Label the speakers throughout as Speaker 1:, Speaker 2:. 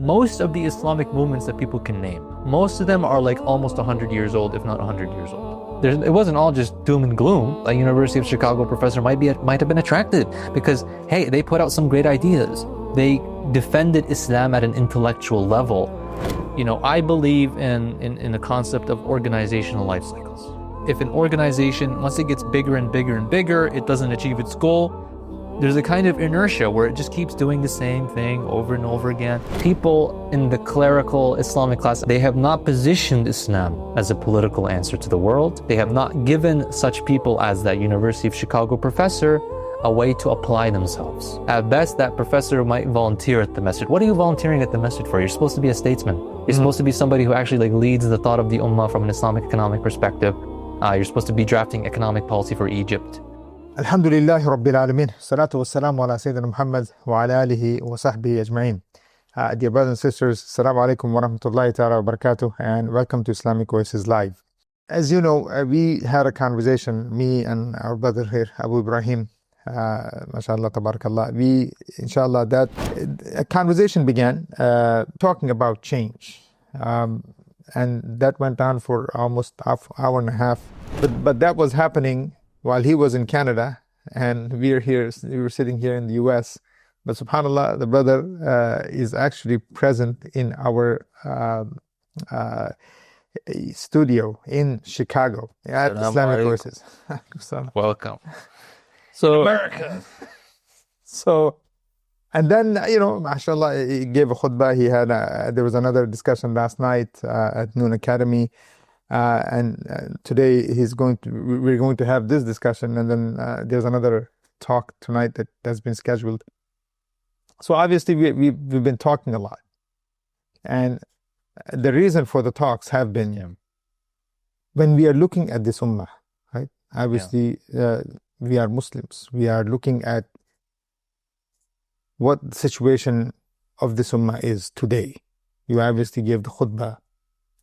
Speaker 1: most of the Islamic movements that people can name, most of them are like almost 100 years old, if not 100 years old. It wasn't all just doom and gloom. A University of Chicago professor might have been attracted because, hey, they put out some great ideas. They defended Islam at an intellectual level. You know, I believe in the concept of organizational life cycles. If an organization, once it gets bigger and bigger and bigger, it doesn't achieve its goal, there's a kind of inertia where it just keeps doing the same thing over and over again. People in the clerical Islamic class, they have not positioned Islam as a political answer to the world. They have not given such people as that University of Chicago professor a way to apply themselves. At best, that professor might volunteer at the masjid. What are you volunteering at the masjid for? You're supposed to be a statesman. You're supposed to be somebody who actually leads the thought of the ummah from an Islamic economic perspective. You're supposed to be drafting economic policy for Egypt.
Speaker 2: Alhamdulillah Rabbil Alameen. Salatu wassalamu ala Sayyidina Muhammad wa ala alihi wa sahbihi ajma'in. Dear brothers and sisters, Assalamu alaikum wa rahmatullahi ta'ala wa barakatuh, and welcome to Islamic OASIS Live. As you know, we had a conversation, me and our brother here, Abu Ibrahim, mashallah, tabarakallah. That a conversation began talking about change. And that went on for almost an hour and a half. But that was happening while he was in Canada and we were sitting here in the US. But subhanAllah, the brother is actually present in our studio in Chicago at Islamic Oasis.
Speaker 1: Welcome.
Speaker 2: So, America. So, and then, mashallah, he gave a khutbah. There was another discussion last night at Noon Academy. And today we're going to have this discussion, and then there's another talk tonight that has been scheduled. So obviously we've been talking a lot, and the reason for the talks have been when we are looking at this ummah, right? Obviously, we are Muslims. We are looking at what the situation of this ummah is today. You obviously gave the khutbah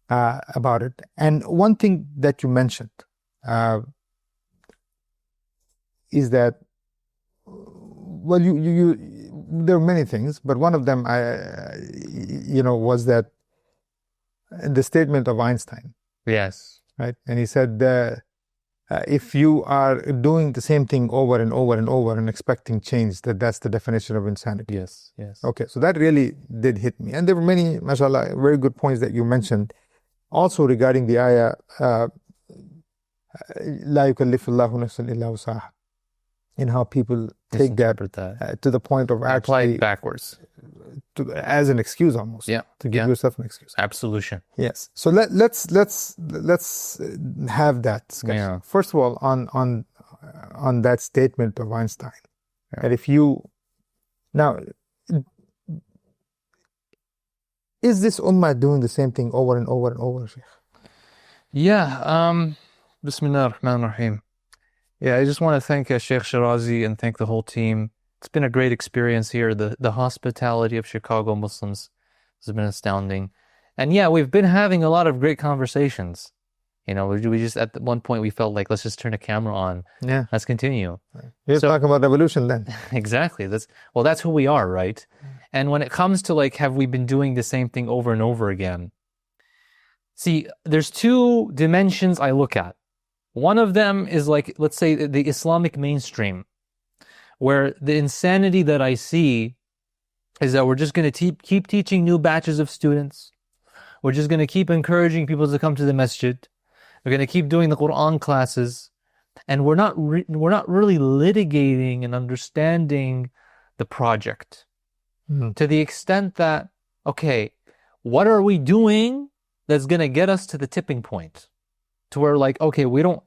Speaker 2: about it. And one thing that you mentioned is that, well, there are many things, but one of them, was that the statement of Einstein.
Speaker 1: Yes.
Speaker 2: Right? And he said, if you are doing the same thing over and over and over and expecting change, that's the definition of insanity.
Speaker 1: Yes, yes.
Speaker 2: Okay, so that really did hit me. And there were many, mashallah, very good points that you mentioned. Also regarding the ayah, لا يكلف الله نفسا إلا وسعها, in how people take that to the point of actually
Speaker 1: apply it backwards
Speaker 2: as an excuse almost.
Speaker 1: Yeah,
Speaker 2: to give yourself an excuse.
Speaker 1: Absolution.
Speaker 2: Yes. So let's have that discussion.
Speaker 1: Yeah.
Speaker 2: First of all, on that statement of Einstein, that if you now. Is this ummah doing the same thing over and over and over, Sheikh?
Speaker 1: Yeah. Bismillah ar-Rahman ar-Rahim. Yeah, I just want to thank Sheikh Shirazi and thank the whole team. It's been a great experience here. The hospitality of Chicago Muslims has been astounding. And yeah, we've been having a lot of great conversations. We just, at one point, we felt like, let's just turn a camera on. Yeah. Let's continue.
Speaker 2: You're talking about revolution then.
Speaker 1: Exactly. That's who we are, right? And when it comes to have we been doing the same thing over and over again? See, there's two dimensions I look at. One of them is let's say the Islamic mainstream, where the insanity that I see is that we're just going to keep teaching new batches of students. We're just going to keep encouraging people to come to the masjid. We're going to keep doing the Quran classes. And we're not really litigating and understanding the project. To the extent that, okay, what are we doing that's going to get us to the tipping point? To where okay, we don't,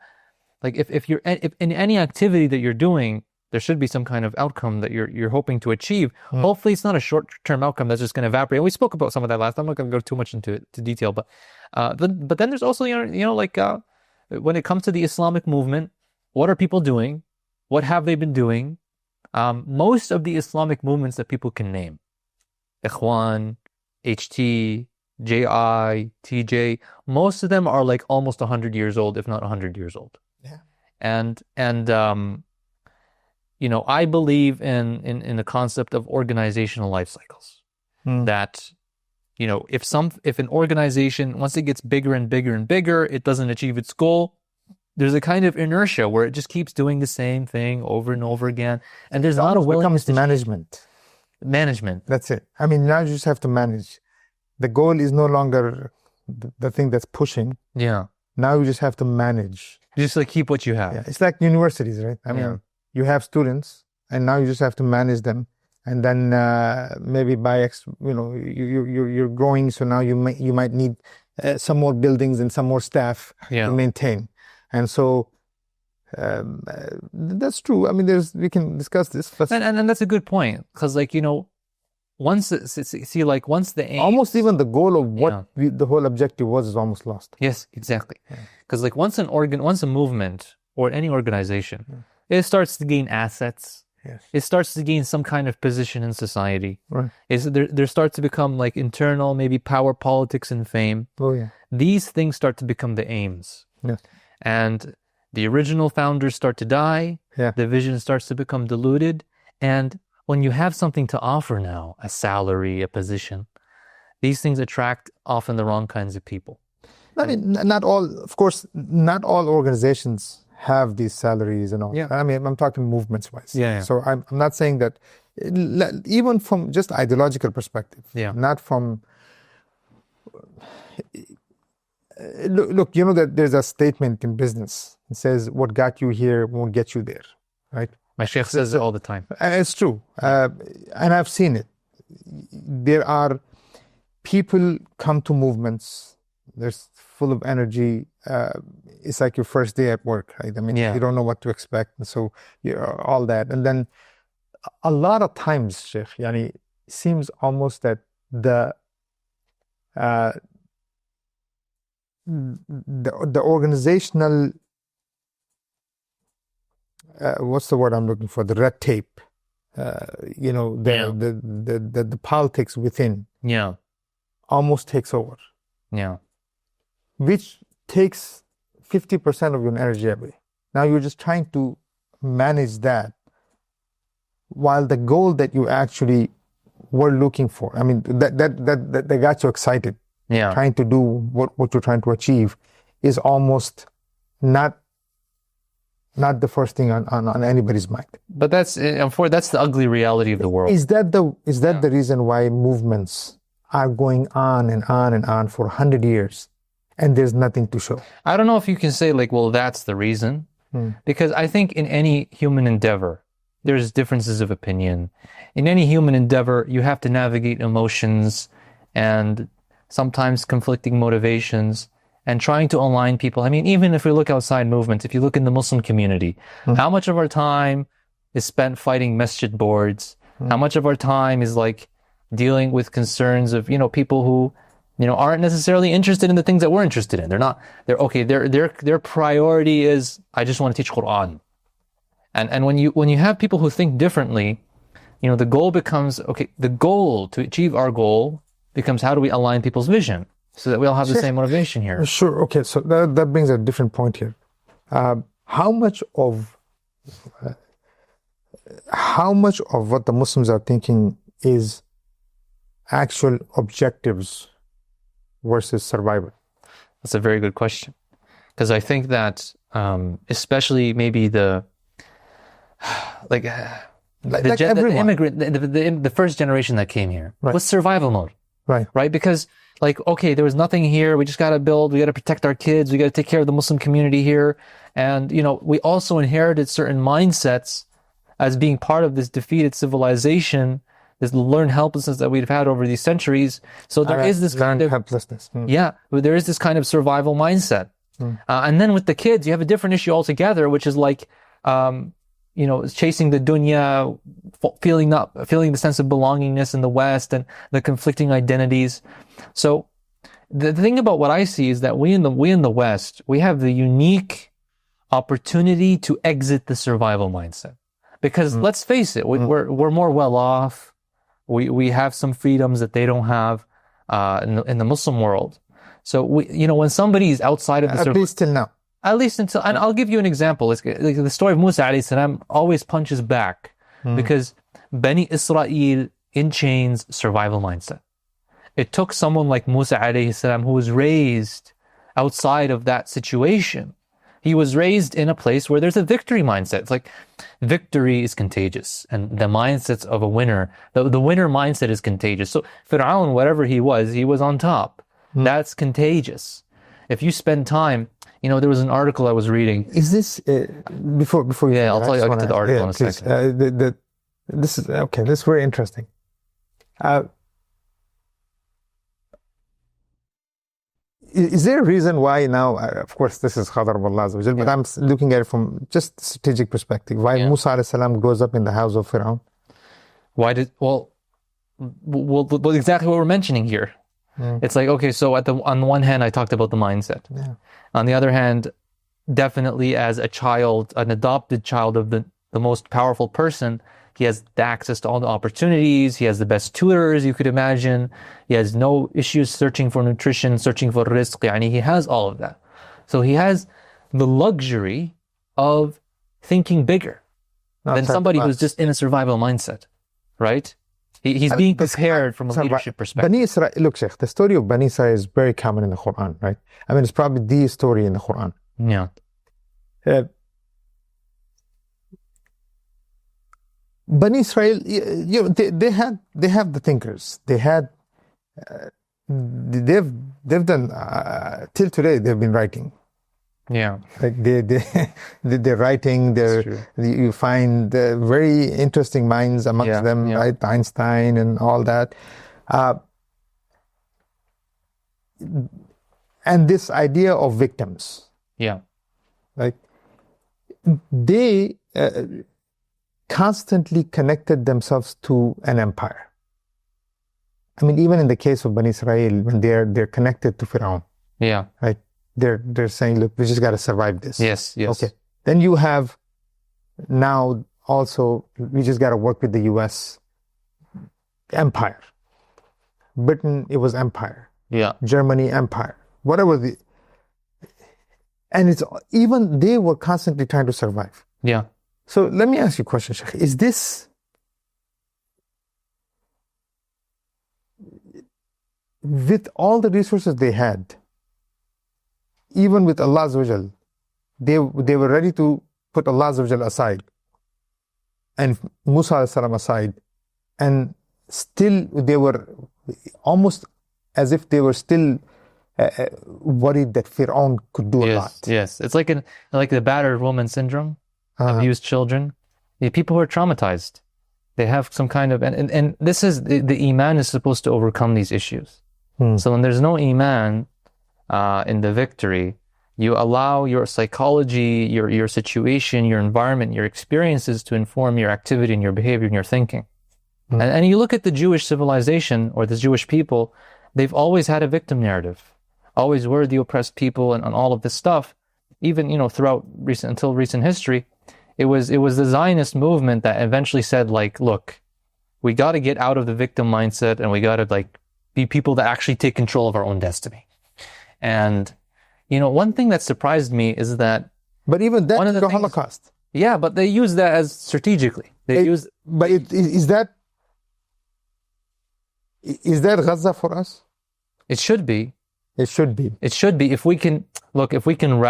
Speaker 1: if in any activity that you're doing, there should be some kind of outcome that you're hoping to achieve. Hopefully it's not a short-term outcome that's just going to evaporate. And we spoke about some of that last time. I'm not going to go too much into detail, but then there's also, when it comes to the Islamic movement, what are people doing? What have they been doing? Most of the Islamic movements that people can name, Ikhwan, HT, JI, TJ, most of them are almost 100 years old, if not 100 years old.
Speaker 2: Yeah.
Speaker 1: And I believe in the concept of organizational life cycles. That if an organization, once it gets bigger and bigger and bigger, it doesn't achieve its goal, there's a kind of inertia where it just keeps doing the same thing over and over again. And there's not a willingness to management.
Speaker 2: That's it. I mean, now you just have to manage. The goal is no longer the thing that's pushing.
Speaker 1: Yeah.
Speaker 2: Now you just have to manage.
Speaker 1: You just like keep what you have.
Speaker 2: Yeah. It's like universities, right? I mean, you have students and now you just have to manage them. And then maybe you're growing. So now you might need some more buildings and some more staff to maintain. And so that's true. I mean, we can discuss this.
Speaker 1: And that's a good point. Because once the aim,
Speaker 2: almost even the goal of what the whole objective was is almost lost.
Speaker 1: Yes, exactly. Because once a movement or any organization, it starts to gain assets.
Speaker 2: Yes.
Speaker 1: It starts to gain some kind of position in society.
Speaker 2: Right.
Speaker 1: There starts to become like internal, maybe power politics and fame.
Speaker 2: Oh yeah.
Speaker 1: These things start to become the aims.
Speaker 2: Yes.
Speaker 1: And the original founders start to die.
Speaker 2: Yeah.
Speaker 1: The vision starts to become diluted. And when you have something to offer now, a salary, a position, these things attract often the wrong kinds of people.
Speaker 2: I mean, not all organizations have these salaries and all.
Speaker 1: Yeah.
Speaker 2: I mean, I'm talking movements wise.
Speaker 1: Yeah.
Speaker 2: So I'm not saying that, even from just ideological perspective.
Speaker 1: Yeah.
Speaker 2: Not from. Look, that there's a statement in business. It says, "What got you here won't get you there," right?
Speaker 1: My sheikh says it all the time.
Speaker 2: It's true, and I've seen it. There are people come to movements. They're full of energy. It's like your first day at work, right? I mean, you don't know what to expect, and so all that. And then a lot of times, Sheikh, it seems almost that the organizational what's the word I'm looking for? The red tape. The politics within.
Speaker 1: Yeah.
Speaker 2: Almost takes over.
Speaker 1: Yeah.
Speaker 2: Which takes 50% of your energy away. Now you're just trying to manage that, while the goal that you actually were looking for, I mean, that got you excited.
Speaker 1: Yeah.
Speaker 2: Trying to do what you're trying to achieve is almost not the first thing on anybody's mind.
Speaker 1: But that's the ugly reality of the world.
Speaker 2: Is that the reason why movements are going on and on and on for 100 years and there's nothing to show?
Speaker 1: I don't know if you can say that's the reason. Because I think in any human endeavor, there's differences of opinion. In any human endeavor, you have to navigate emotions and sometimes conflicting motivations and trying to align people. I mean, even if we look outside movements, if you look in the Muslim community, how much of our time is spent fighting masjid boards? How much of our time is dealing with concerns of, people who, aren't necessarily interested in the things that we're interested in. Their priority is, I just want to teach Quran. And when you have people who think differently, the goal becomes, the goal to achieve our goal becomes, how do we align people's vision so that we all have the same motivation here?
Speaker 2: Sure. Okay. So that brings a different point here. How much of what the Muslims are thinking is actual objectives versus survival?
Speaker 1: That's a very good question. Because I think that, especially maybe the immigrant, the first generation that came here was survival mode. Right? Because there was nothing here. We just got to build. We got to protect our kids. We got to take care of the Muslim community here. And, we also inherited certain mindsets as being part of this defeated civilization, this learned helplessness that we've had over these centuries. So there is this kind of
Speaker 2: helplessness.
Speaker 1: Yeah, there is this kind of survival mindset. And then with the kids, you have a different issue altogether, which is chasing the dunya, feeling the sense of belongingness in the West and the conflicting identities. So the thing about what I see is that we in the West, we have the unique opportunity to exit the survival mindset. Because let's face it, we're more well off. We have some freedoms that they don't have in the Muslim world. So when somebody is outside of the
Speaker 2: at least till now.
Speaker 1: At least until, and I'll give you an example. It's the story of Musa alayhi salam always punches back because Bani Israel in chains, survival mindset. It took someone like Musa alayhi salam, who was raised outside of that situation. He was raised in a place where there's a victory mindset. It's like victory is contagious, and the mindsets of a winner, the winner mindset is contagious. So Fir'aun, whatever he was on top. That's contagious. If you spend time, there was an article I was reading.
Speaker 2: Is this before you?
Speaker 1: Yeah, I'll tell you. I'll get to the article in a second.
Speaker 2: This is okay. This is very interesting. Is there a reason why now? Of course, this is Qadar of Allah Azza wa Jal, but I'm looking at it from just strategic perspective. Why Musa alayhi salam grows up in the house of Fir'aun?
Speaker 1: Why did well exactly what we're mentioning here. It's like, okay, so on the one hand, I talked about the mindset.
Speaker 2: Yeah.
Speaker 1: On the other hand, definitely as a child, an adopted child of the most powerful person, he has the access to all the opportunities. He has the best tutors you could imagine. He has no issues searching for nutrition, searching for rizq. He has all of that. So he has the luxury of thinking bigger than somebody who's just in a survival mindset, right? He's being prepared from a leadership perspective.
Speaker 2: Bani Israel, look, Sheikh, the story of Bani Israel is very common in the Quran, right? I mean, it's probably the story in the Quran.
Speaker 1: Yeah.
Speaker 2: Bani Israel, they have the thinkers. They've done till today. They've been writing.
Speaker 1: Yeah,
Speaker 2: like they're writing. You find very interesting minds amongst them, right? Einstein and all that, and this idea of victims.
Speaker 1: Yeah,
Speaker 2: like they constantly connected themselves to an empire. I mean, even in the case of Bani Israel, when they're connected to Fir'aun.
Speaker 1: Yeah,
Speaker 2: right. They're saying, look, we just got to survive this.
Speaker 1: Yes.
Speaker 2: Okay. Then you have now also, we just got to work with the U.S. empire. Britain, it was empire.
Speaker 1: Yeah.
Speaker 2: Germany, empire. Whatever and it's even they were constantly trying to survive.
Speaker 1: Yeah.
Speaker 2: So let me ask you a question, Sheikh. Is this with all the resources they had? Even with Allah Azza wa Jal, they were ready to put Allah Azza wa Jal aside and Musa alayhi salam aside, and still they were almost as if they were still worried that Fir'aun could do a lot.
Speaker 1: Yes, it's like the battered woman syndrome, abused children. The people who are traumatized, they have some kind of and this is the iman is supposed to overcome these issues. So when there's no iman in the victory, you allow your psychology, your situation, your environment, your experiences to inform your activity and your behavior and your thinking. And you look at the Jewish civilization or the Jewish people, they've always had a victim narrative, always were the oppressed people and all of this stuff. Even throughout until recent history, it was the Zionist movement that eventually said, like, look, we got to get out of the victim mindset and we got to be people that actually take control of our own destiny. And, one thing that surprised me is that...
Speaker 2: But even that is the Holocaust.
Speaker 1: Yeah, but they use that as strategically. Is that Gaza for us? It should be.
Speaker 2: It should be.
Speaker 1: It should be. If we can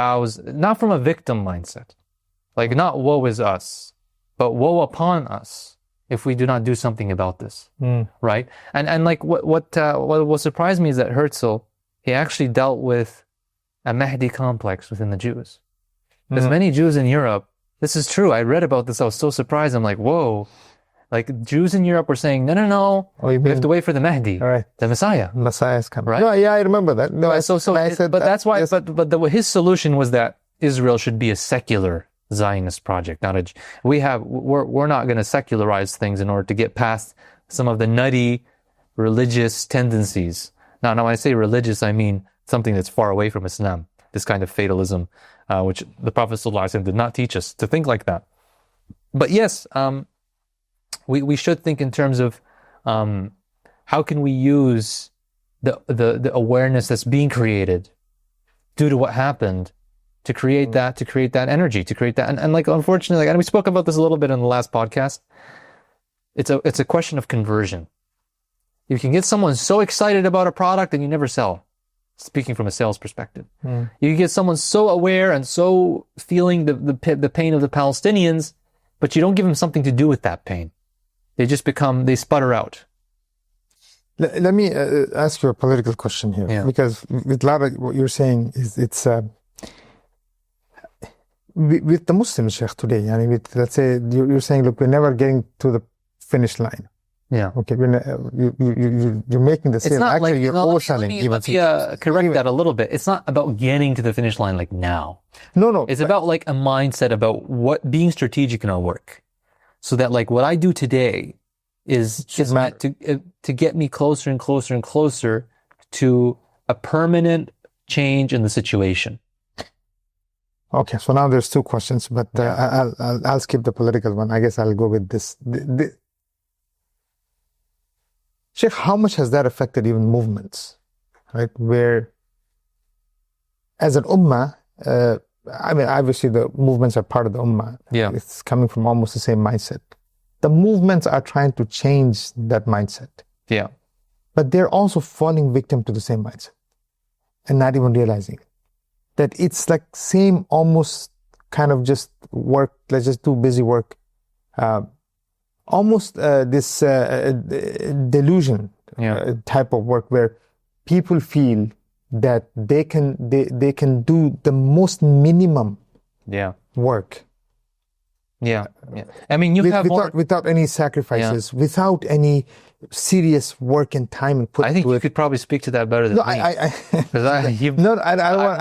Speaker 1: rouse, not from a victim mindset, like not woe is us, but woe upon us if we do not do something about this, right? And like what surprised me is that Herzl, he actually dealt with a Mahdi complex within the Jews. There's many Jews in Europe. This is true. I read about this. I was so surprised. I'm like, whoa. Like Jews in Europe were saying, no. We have to wait for the Mahdi,
Speaker 2: right.
Speaker 1: The Messiah.
Speaker 2: Messiah is coming.
Speaker 1: Right?
Speaker 2: No, yeah, I remember that. No,
Speaker 1: but that's why. Yes. But his solution was that Israel should be a secular Zionist project, not a. We're not going to secularize things in order to get past some of the nutty religious tendencies. Now, when I say religious, I mean something that's far away from Islam. This kind of fatalism, which the Prophet ﷺ did not teach us to think like that. But yes, we should think in terms of how can we use the awareness that's being created due to what happened to create that energy, to create that. And like, unfortunately, and we spoke about this a little bit in the last podcast, it's a question of conversion. You can get someone so excited about a product and you never sell. Speaking from a sales perspective. You can get someone so aware and so feeling the pain of the Palestinians, but you don't give them something to do with that pain. They sputter out.
Speaker 2: Let me ask you a political question here.
Speaker 1: Yeah.
Speaker 2: Because with a lot of what you're saying it's with the Muslims, Sheikh, today, I mean, let's say you're saying, look, we're never getting to the finish line.
Speaker 1: Yeah.
Speaker 2: Okay, you're making the sale. Actually, you're overselling.
Speaker 1: Let me correct that a little bit. It's not about getting to the finish line like now.
Speaker 2: No.
Speaker 1: It's about like a mindset about being strategic in our work. So that like what I do today is meant to get me closer and closer and closer to a permanent change in the situation.
Speaker 2: Okay, so now there's two questions, but I'll skip the political one. I guess I'll go with this. Sheikh, how much has that affected even movements, right? Where, as an ummah, I mean, obviously the movements are part of the ummah.
Speaker 1: Yeah.
Speaker 2: It's coming from almost the same mindset. The movements are trying to change that mindset.
Speaker 1: Yeah.
Speaker 2: But they're also falling victim to the same mindset and not even realizing it. That it's like same almost kind of just work, let's just do busy work. Almost this delusion type of work where people feel that they can do the most minimum work.
Speaker 1: Yeah. I mean,
Speaker 2: without any sacrifices, without any serious work and time and put.
Speaker 1: I think you could probably speak to that better than me. I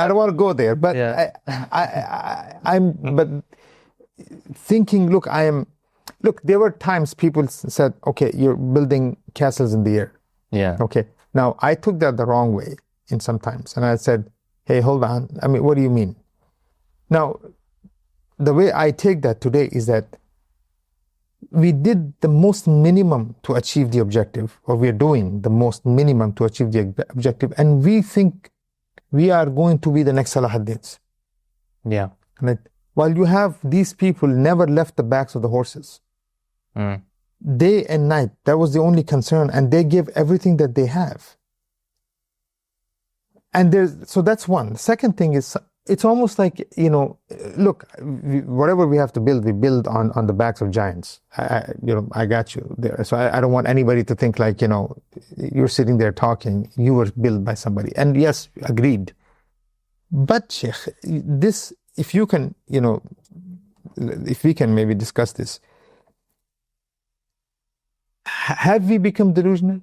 Speaker 2: don't want to go there, but but thinking. Look, there were times people said, "Okay, you're building castles in the air."
Speaker 1: Yeah.
Speaker 2: Okay. Now I took that the wrong way in sometimes, and I said, "Hey, hold on. I mean, what do you mean?" Now, the way I take that today is that we did the most minimum to achieve the objective, or we are doing the most minimum to achieve the objective, and we think we are going to be the next Salahuddins.
Speaker 1: Yeah.
Speaker 2: Right? While you have these people never left the backs of the horses. Day and night, that was the only concern, and they give everything that they have. And so that's one. The second thing is, it's almost like, look, whatever we have to build, we build on the backs of giants. I got you there. So I don't want anybody to think like, you're sitting there talking, you were built by somebody. And yes, agreed. But Sheikh, this, if you can, if we can maybe discuss this, have we become delusional?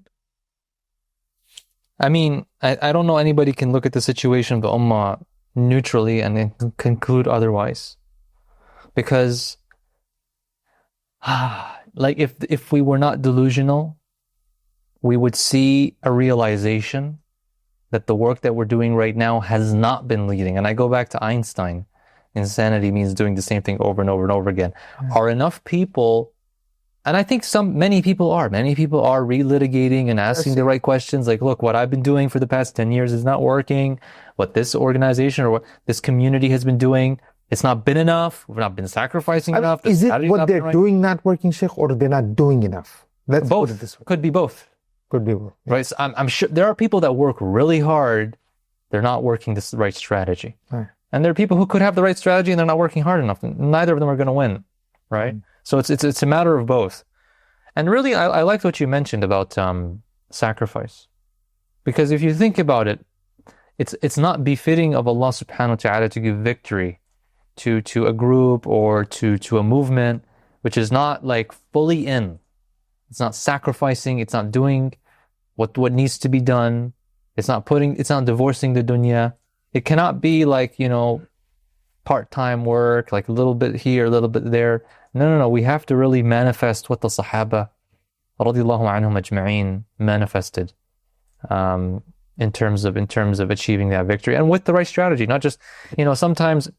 Speaker 1: I mean, I don't know anybody can look at the situation of the Ummah neutrally and then conclude otherwise. Because, like, if we were not delusional, we would see a realization that the work that we're doing right now has not been leading. And I go back to Einstein. Insanity means doing the same thing over and over and over again. Are enough people, and I think many people are relitigating and asking the right questions. Like, look, what I've been doing for the past 10 years is not working. What this organization or what this community has been doing, it's not been enough. We've not been sacrificing enough.
Speaker 2: Is it what they're doing not working, Sheikh, or they're not doing enough? Let's
Speaker 1: both.
Speaker 2: Put it this way.
Speaker 1: Could be both.
Speaker 2: Could be both.
Speaker 1: Right. So I'm sure there are people that work really hard. They're not working this right strategy.
Speaker 2: Right.
Speaker 1: And there are people who could have the right strategy and they're not working hard enough. Neither of them are going to win. Right. So it's a matter of both. And really, I liked what you mentioned about sacrifice. Because if you think about it, it's not befitting of Allah subhanahu wa ta'ala to give victory to a group or to a movement which is not like fully in. It's not sacrificing, it's not doing what needs to be done. It's not divorcing the dunya. It cannot be like, part-time work, like a little bit here, a little bit there. No. We have to really manifest what the Sahaba, radiyallahu anhum ajma'een, manifested in terms of achieving that victory, and with the right strategy. Not just, sometimes,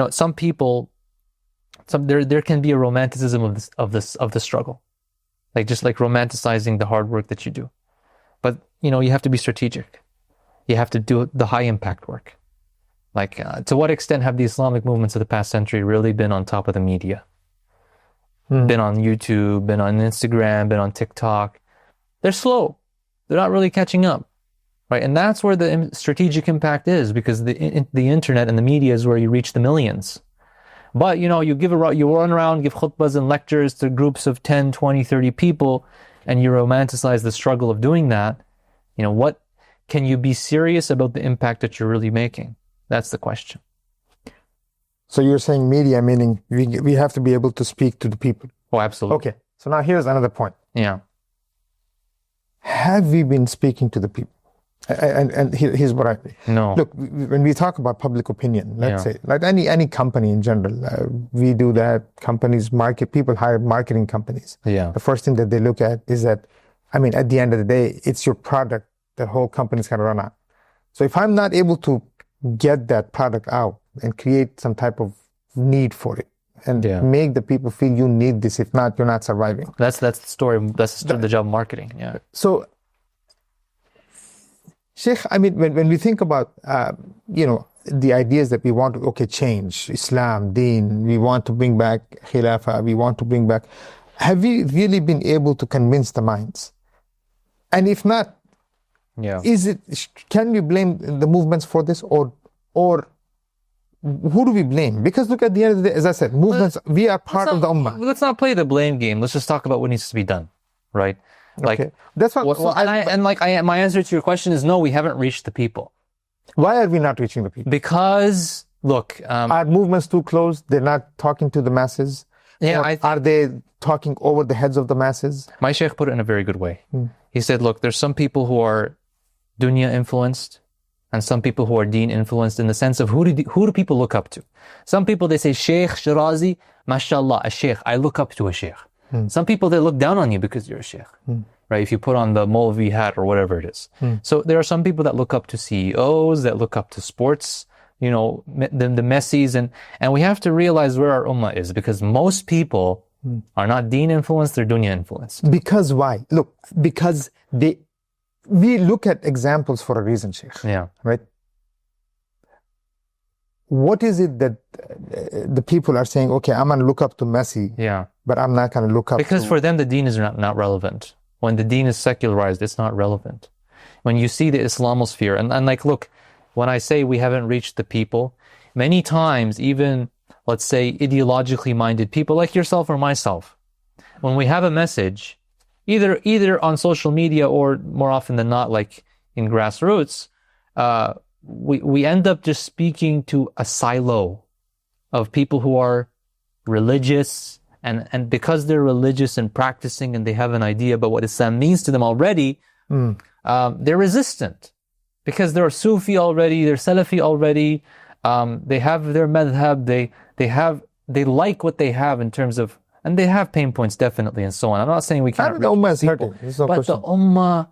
Speaker 1: some people, there can be a romanticism of the struggle, like just like romanticizing the hard work that you do. But you have to be strategic. You have to do the high impact work. Like, to what extent have the Islamic movements of the past century really been on top of the media? Been on YouTube, been on Instagram, been on TikTok. They're slow. they're not really catching up, right? And that's where the strategic impact is, because the internet and the media is where you reach the millions. But, you run around, give khutbahs and lectures to groups of 10, 20, 30 people, and you romanticize the struggle of doing that. What can you be serious about the impact that you're really making? That's the question.
Speaker 2: So you're saying media, meaning we have to be able to speak to the people.
Speaker 1: Oh, absolutely.
Speaker 2: Okay. So now here's another point.
Speaker 1: Yeah.
Speaker 2: Have we been speaking to the people? And here's what I...
Speaker 1: No.
Speaker 2: Look, when we talk about public opinion, let's say, like any company in general, we do that. Companies people hire marketing companies.
Speaker 1: Yeah.
Speaker 2: The first thing that they look at is that, at the end of the day, it's your product that whole company's going to run on. So if I'm not able to get that product out and create some type of need for it and make the people feel you need this, if not, you're not surviving.
Speaker 1: That's the story. That's the job of marketing. Yeah.
Speaker 2: So, Sheikh, when we think about, the ideas that we want to, change Islam, Deen, we want to bring back Khilafah, we want to bring back, have we really been able to convince the minds? And if not, can we blame the movements for this, or who do we blame? Because look, at the end of the day, as I said, movements, we are part of the ummah.
Speaker 1: Let's not play the blame game. Let's just talk about what needs to be done, right? Like,
Speaker 2: that's what.
Speaker 1: My answer to your question is no. We haven't reached the people.
Speaker 2: Why are we not reaching the people?
Speaker 1: Because look,
Speaker 2: are movements too close? They're not talking to the masses.
Speaker 1: Yeah,
Speaker 2: are they talking over the heads of the masses?
Speaker 1: My sheikh put it in a very good way. He said, look, there's some people who are dunya influenced and some people who are deen influenced, in the sense of who do people look up to? Some people, they say, Sheikh Shirazi, mashallah, a sheikh. I look up to a sheikh. Some people, they look down on you because you're a sheikh, right? If you put on the Maulvi hat or whatever it is. So there are some people that look up to CEOs, that look up to sports, the Messis, and we have to realize where our ummah is, because most people are not deen influenced, they're dunya influenced.
Speaker 2: Because why? Look, because we look at examples for a reason, Sheikh.
Speaker 1: Yeah.
Speaker 2: Right? What is it that the people are saying, okay, I'm going to look up to Messi, but I'm not going to look up
Speaker 1: because for them, the deen is not relevant. When the deen is secularized, it's not relevant. When you see the Islamosphere, and like, look, when I say we haven't reached the people, many times, even, let's say, ideologically minded people like yourself or myself, when we have a message, either on social media or more often than not, like in grassroots, we end up just speaking to a silo of people who are religious, and because they're religious and practicing and they have an idea about what Islam means to them already, they're resistant because they're Sufi already, they're Salafi already, they have their madhab, they like what they have in terms of, and they have pain points definitely and so on. I'm not saying we can't.
Speaker 2: The ummah is hurting.
Speaker 1: But the ummah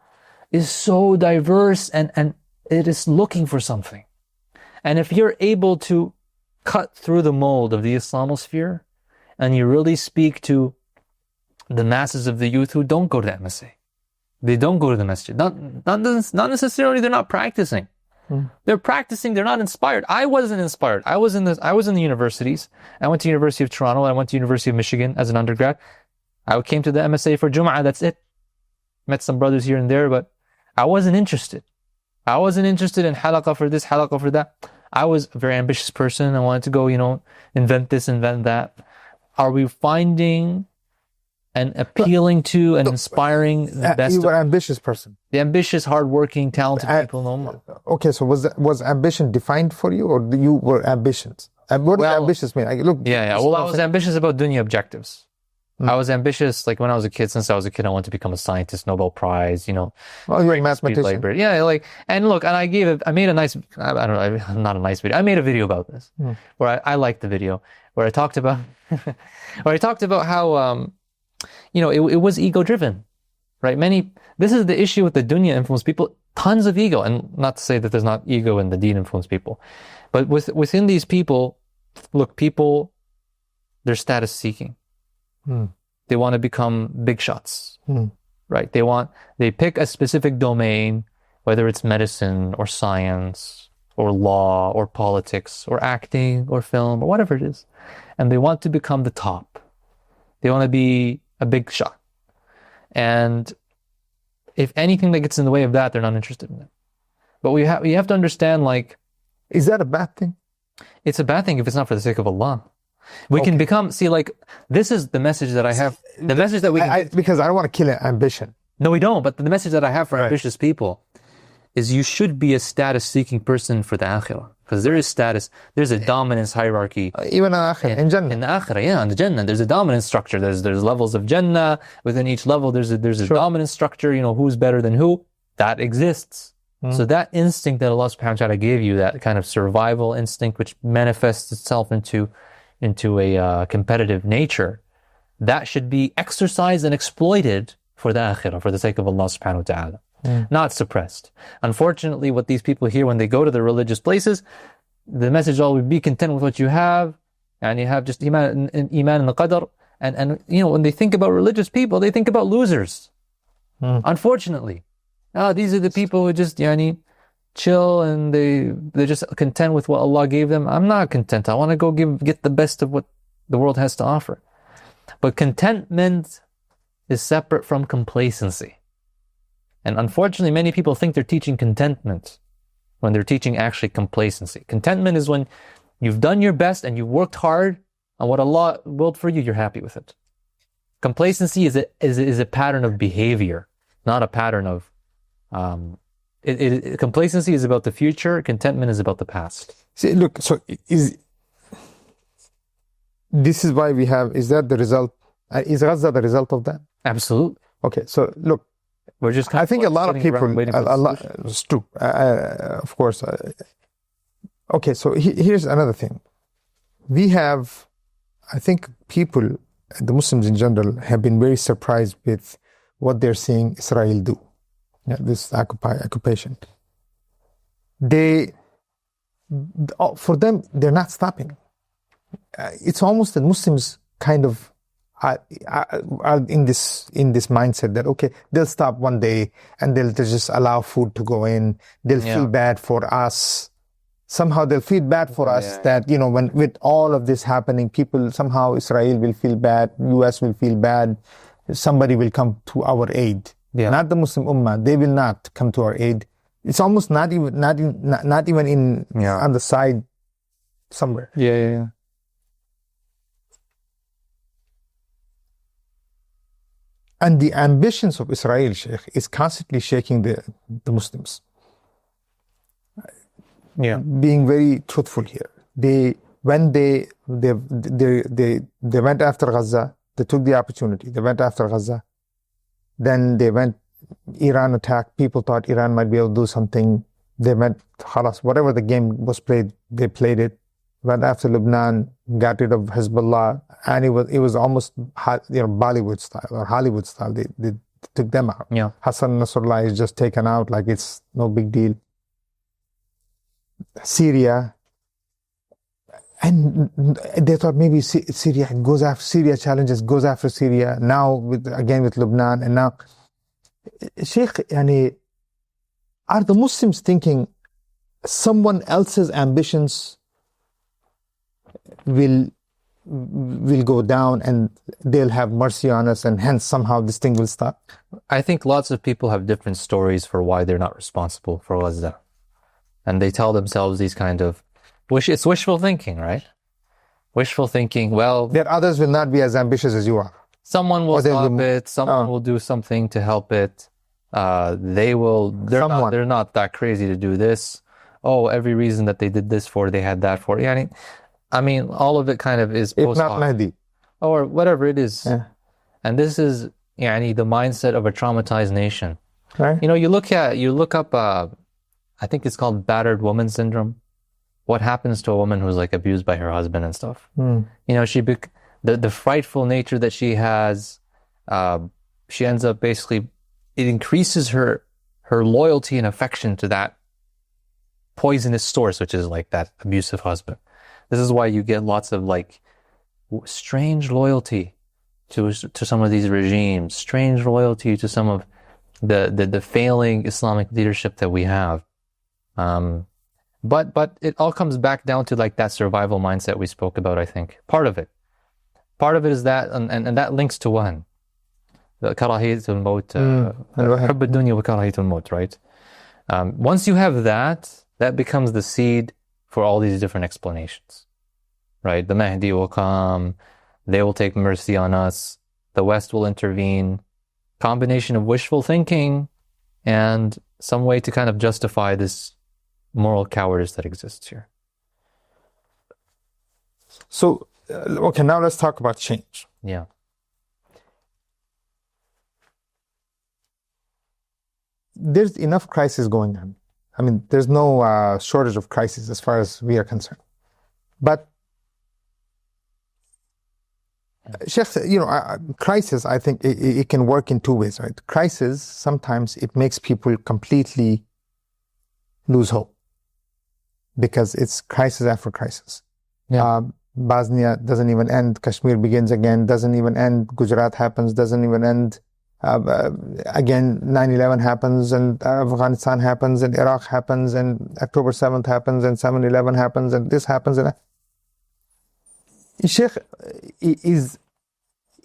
Speaker 1: is so diverse and it is looking for something. And if you're able to cut through the mold of the Islamosphere and you really speak to the masses of the youth who don't go to the MSA, they don't go to the masjid. Not necessarily they're not practicing. They're practicing, they're not inspired. I wasn't inspired. I was in the universities. I went to University of Toronto, I went to University of Michigan as an undergrad. I came to the MSA for Jum'ah, that's it. Met some brothers here and there, but I wasn't interested. I wasn't interested in halaqah for this, halaqah for that. I was a very ambitious person. I wanted to go, invent this, invent that. Are we finding and appealing to and inspiring the best?
Speaker 2: You were an ambitious person.
Speaker 1: The ambitious, hardworking, talented people no more.
Speaker 2: Okay, so was ambition defined for you, or you were ambitious? What does ambitious mean?
Speaker 1: Well, I was ambitious about dunya objectives. I was ambitious, like when I was a kid. Since I was a kid, I wanted to become a scientist, Nobel Prize,
Speaker 2: you're a mathematician.
Speaker 1: And I made a nice, I don't know, not a nice video. I made a video about this, where I liked the video, where I talked about, how, it was ego driven, right? This is the issue with the dunya influence people, tons of ego, and not to say that there's not ego in the deen influence people, but within these people, look, people, they're status seeking. They want to become big shots, right? They pick a specific domain, whether it's medicine or science or law or politics or acting or film or whatever it is. And they want to become the top. They want to be a big shot. And If anything that gets in the way of that, they're not interested in it. But we have to understand, like,
Speaker 2: is that a bad thing?
Speaker 1: it's a bad thing if it's not for the sake of Allah. We can become, see, like, this is the message that I have. The message that we can,
Speaker 2: because I don't want to kill ambition.
Speaker 1: no, we don't. But the message that I have for ambitious people is you should be a status-seeking person for the akhirah. Because there is status, there's a dominance hierarchy.
Speaker 2: Even in Jannah.
Speaker 1: In the akhirah, yeah, in the Jannah, there's a dominance structure. There's levels of Jannah. Within each level, there's a dominance structure. You know, who's better than who? That exists. So that instinct that Allah subhanahu wa ta'ala gave you, that kind of survival instinct, which manifests itself into a competitive nature, that should be exercised and exploited for the akhirah, for the sake of Allah subhanahu wa ta'ala. Not suppressed. Unfortunately, what these people hear when they go to the religious places, the message always be content with what you have, and you have just iman in the qadr. And you know, when they think about religious people, they think about losers. Unfortunately, these are the people who just chill and they're just content with what Allah gave them. I'm not content. I want to go get the best of what the world has to offer. But contentment is separate from complacency. And unfortunately, many people think they're teaching contentment when they're teaching actually complacency. Contentment is when you've done your best and you've worked hard on what Allah willed for you, you're happy with it. Complacency is a pattern of behavior, not a pattern of... complacency is about the future, contentment is about the past.
Speaker 2: See, look, so this is why we have... Is that the result? Is Gaza the result of that?
Speaker 1: Absolutely.
Speaker 2: Okay, so look,
Speaker 1: we're just
Speaker 2: I think a lot of people, it's true, of course. Okay, so here's another thing. We have, I think people, the Muslims in general, have been very surprised with what they're seeing Israel do. This occupation. For them, they're not stopping. It's almost that Muslims kind of are in this mindset that, okay, they'll stop one day and they'll just allow food to go in. They'll feel bad for us. Somehow they'll feel bad for us that, you know, when with all of this happening, people, somehow Israel will feel bad, US will feel bad, somebody will come to our aid. Not the Muslim Ummah, they will not come to our aid. It's almost not even in on the side somewhere.
Speaker 1: Yeah.
Speaker 2: And the ambitions of Israel, Sheikh, is constantly shaking the Muslims. Being very truthful here. They went after Gaza. They took the opportunity. They went after Gaza. Then they went. Iran attacked. People thought Iran might be able to do something. They went. Khalas, whatever the game was played, they played it. Went after Lebanon, got rid of Hezbollah, and it was almost Bollywood style or Hollywood style. They took them out. Hassan Nasrallah is just taken out like it's no big deal. Syria, and they thought maybe Syria challenges, goes after Syria. Now with Lebanon, and now, Sheikh, are the Muslims thinking someone else's ambitions will go down and they'll have mercy on us, and hence somehow this thing will stop?
Speaker 1: I think lots of people have different stories for why they're not responsible for Gaza. And they tell themselves these kind of it's wishful thinking, right? Wishful thinking, well...
Speaker 2: That others will not be as ambitious as you are.
Speaker 1: Someone will stop it, someone will do something to help it. They're not that crazy to do this. Oh, every reason that they did this for, they had that for. I mean, all of it kind of is
Speaker 2: post hoc. If not Mahdi.
Speaker 1: Or whatever it is. Yeah. And this is the mindset of a traumatized nation.
Speaker 2: Right.
Speaker 1: You look up, I think it's called battered woman syndrome. What happens to a woman who's like abused by her husband and stuff? The frightful nature that she has, she ends up basically, it increases her loyalty and affection to that poisonous source, which is like that abusive husband. This is why you get lots of like strange loyalty to some of these regimes, strange loyalty to some of the failing Islamic leadership that we have. But it all comes back down to like that survival mindset we spoke about, I think. Part of it is that, and that links to one. كراهية الموت حب الدنيا وكراهية الموت, right? Once you have that, that becomes the seed for all these different explanations, right? The Mahdi will come, they will take mercy on us, the West will intervene, combination of wishful thinking and some way to kind of justify this moral cowardice that exists here.
Speaker 2: So, okay, now let's talk about change.
Speaker 1: Yeah.
Speaker 2: There's enough crisis going on. I mean, there's no shortage of crisis as far as we are concerned. But, Sheikh, crisis, I think it can work in two ways, right? Crisis, sometimes it makes people completely lose hope because it's crisis after crisis.
Speaker 1: Yeah.
Speaker 2: Bosnia doesn't even end. Kashmir begins again, doesn't even end. Gujarat happens, doesn't even end. Again, 9/11 happens, and Afghanistan happens, and Iraq happens, and October 7th happens, and 7/11 happens, and this happens. And Sheikh, is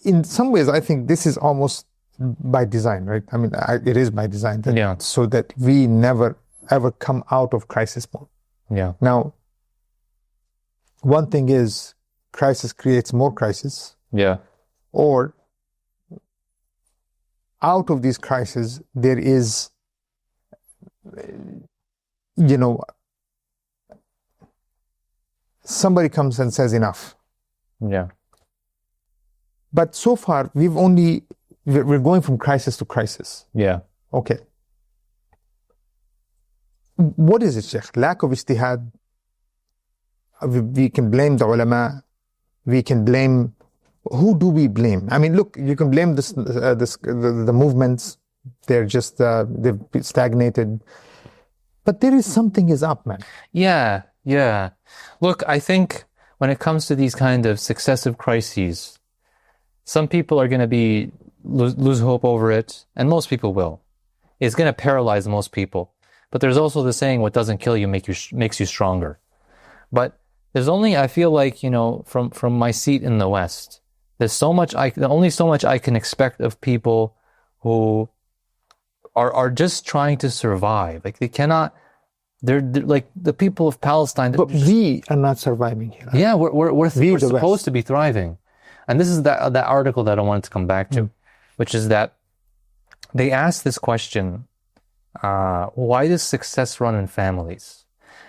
Speaker 2: in some ways, I think this is almost by design, right? I mean, it is by design, so that we never ever come out of crisis mode.
Speaker 1: Yeah.
Speaker 2: Now, one thing is crisis creates more crisis.
Speaker 1: Yeah.
Speaker 2: Or out of these crises, there is, somebody comes and says enough.
Speaker 1: Yeah.
Speaker 2: But so far, we're going from crisis to crisis.
Speaker 1: Yeah.
Speaker 2: Okay. What is it, Sheikh? Lack of ijtihad. We can blame the ulama. We can blame. Who do we blame? I mean, look, you can blame the movements. They're just they've stagnated. But there is something is up, man.
Speaker 1: Yeah. Yeah. Look, I think when it comes to these kind of successive crises, some people are going to lose hope over it, and most people will. It's going to paralyze most people. But there's also the saying, what doesn't kill you makes you stronger. But there's only, I feel like, from my seat in the West, there's only so much I can expect of people who are just trying to survive. Like they're like the people of Palestine.
Speaker 2: But we are not surviving here.
Speaker 1: Yeah, we're supposed to be thriving. And this is that article that I wanted to come back to, which is that they asked this question, why does success run in families?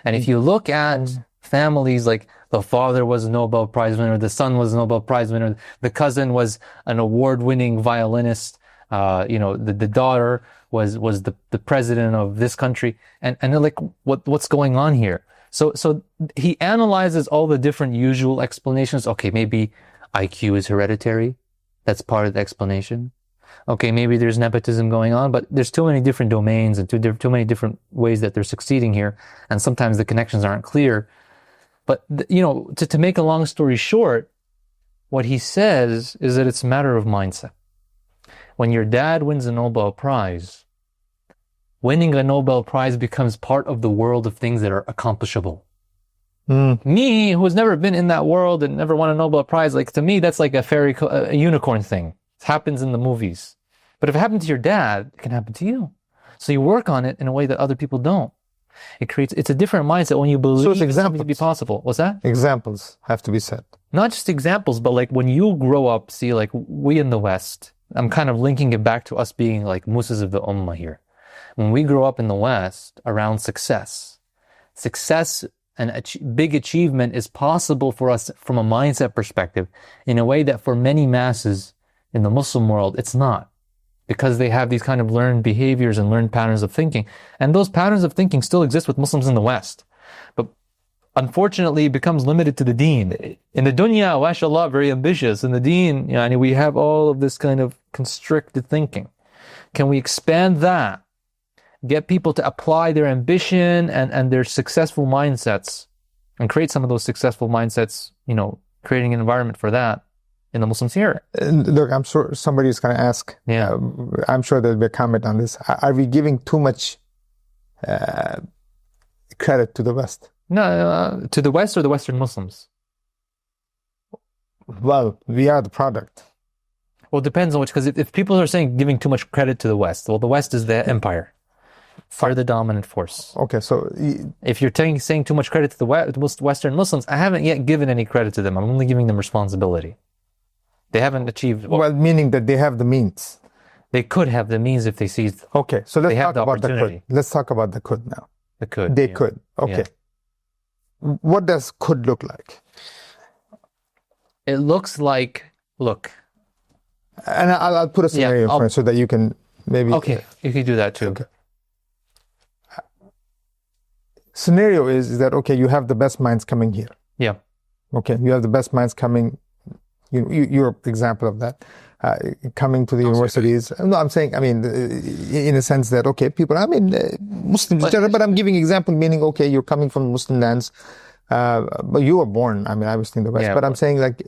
Speaker 1: And if you look at families, like the father was a Nobel Prize winner, the son was a Nobel Prize winner, the cousin was an award-winning violinist, the daughter was the president of this country, and they're like, what's going on here? So he analyzes all the different usual explanations. Okay, maybe IQ is hereditary. That's part of the explanation. Okay, maybe there's nepotism going on, but there's too many different domains and too many different ways that they're succeeding here, and sometimes the connections aren't clear. But to make a long story short, what he says is that it's a matter of mindset. When your dad wins a Nobel Prize, winning a Nobel Prize becomes part of the world of things that are accomplishable. Me, who's never been in that world and never won a Nobel Prize, like to me, that's like a unicorn thing. It happens in the movies. But if it happened to your dad, it can happen to you. So you work on it in a way that other people don't. It's a different mindset when you believe it's something to be possible. What's that?
Speaker 2: Examples have to be set.
Speaker 1: Not just examples, but like when you grow up, see, like we in the West, I'm kind of linking it back to us being like Musas of the Ummah here. When we grow up in the West around success and big achievement is possible for us from a mindset perspective in a way that for many masses in the Muslim world, it's not. Because they have these kind of learned behaviors and learned patterns of thinking. And those patterns of thinking still exist with Muslims in the West. But unfortunately, it becomes limited to the deen. In the dunya, mashallah, very ambitious. In the deen, we have all of this kind of constricted thinking. Can we expand that? Get people to apply their ambition and their successful mindsets and create some of those successful mindsets, creating an environment for that in the Muslim sphere.
Speaker 2: Look, I'm sure somebody is going to ask.
Speaker 1: Yeah.
Speaker 2: I'm sure there'll be a comment on this. Are we giving too much credit to the West?
Speaker 1: No, to the West or the Western Muslims?
Speaker 2: Well, we are the product.
Speaker 1: Well, it depends on which, because if people are saying giving too much credit to the West, well, the West is the empire. They're the dominant force.
Speaker 2: Okay, so
Speaker 1: if you're saying too much credit to the Western Muslims, I haven't yet given any credit to them. I'm only giving them responsibility. They haven't achieved.
Speaker 2: Well, meaning that they have the means.
Speaker 1: They could have the means if they seized.
Speaker 2: Okay, so let's talk about the
Speaker 1: opportunity.
Speaker 2: could. Let's talk about the could now.
Speaker 1: The could.
Speaker 2: They could. Okay. Yeah. What does could look like?
Speaker 1: It looks like, look.
Speaker 2: And I'll put a scenario in front so that you can maybe.
Speaker 1: Okay, you can do that too.
Speaker 2: Okay. Scenario is that, okay, you have the best minds coming here.
Speaker 1: Yeah.
Speaker 2: Okay, you have the best minds coming. You're an example of that. Coming to the universities. No, I'm saying, I mean, in a sense that, okay, people, I mean, Muslims in general, but I'm giving example, meaning, okay, you're coming from Muslim lands, but you were born, I mean, obviously in the West, but I'm saying, like,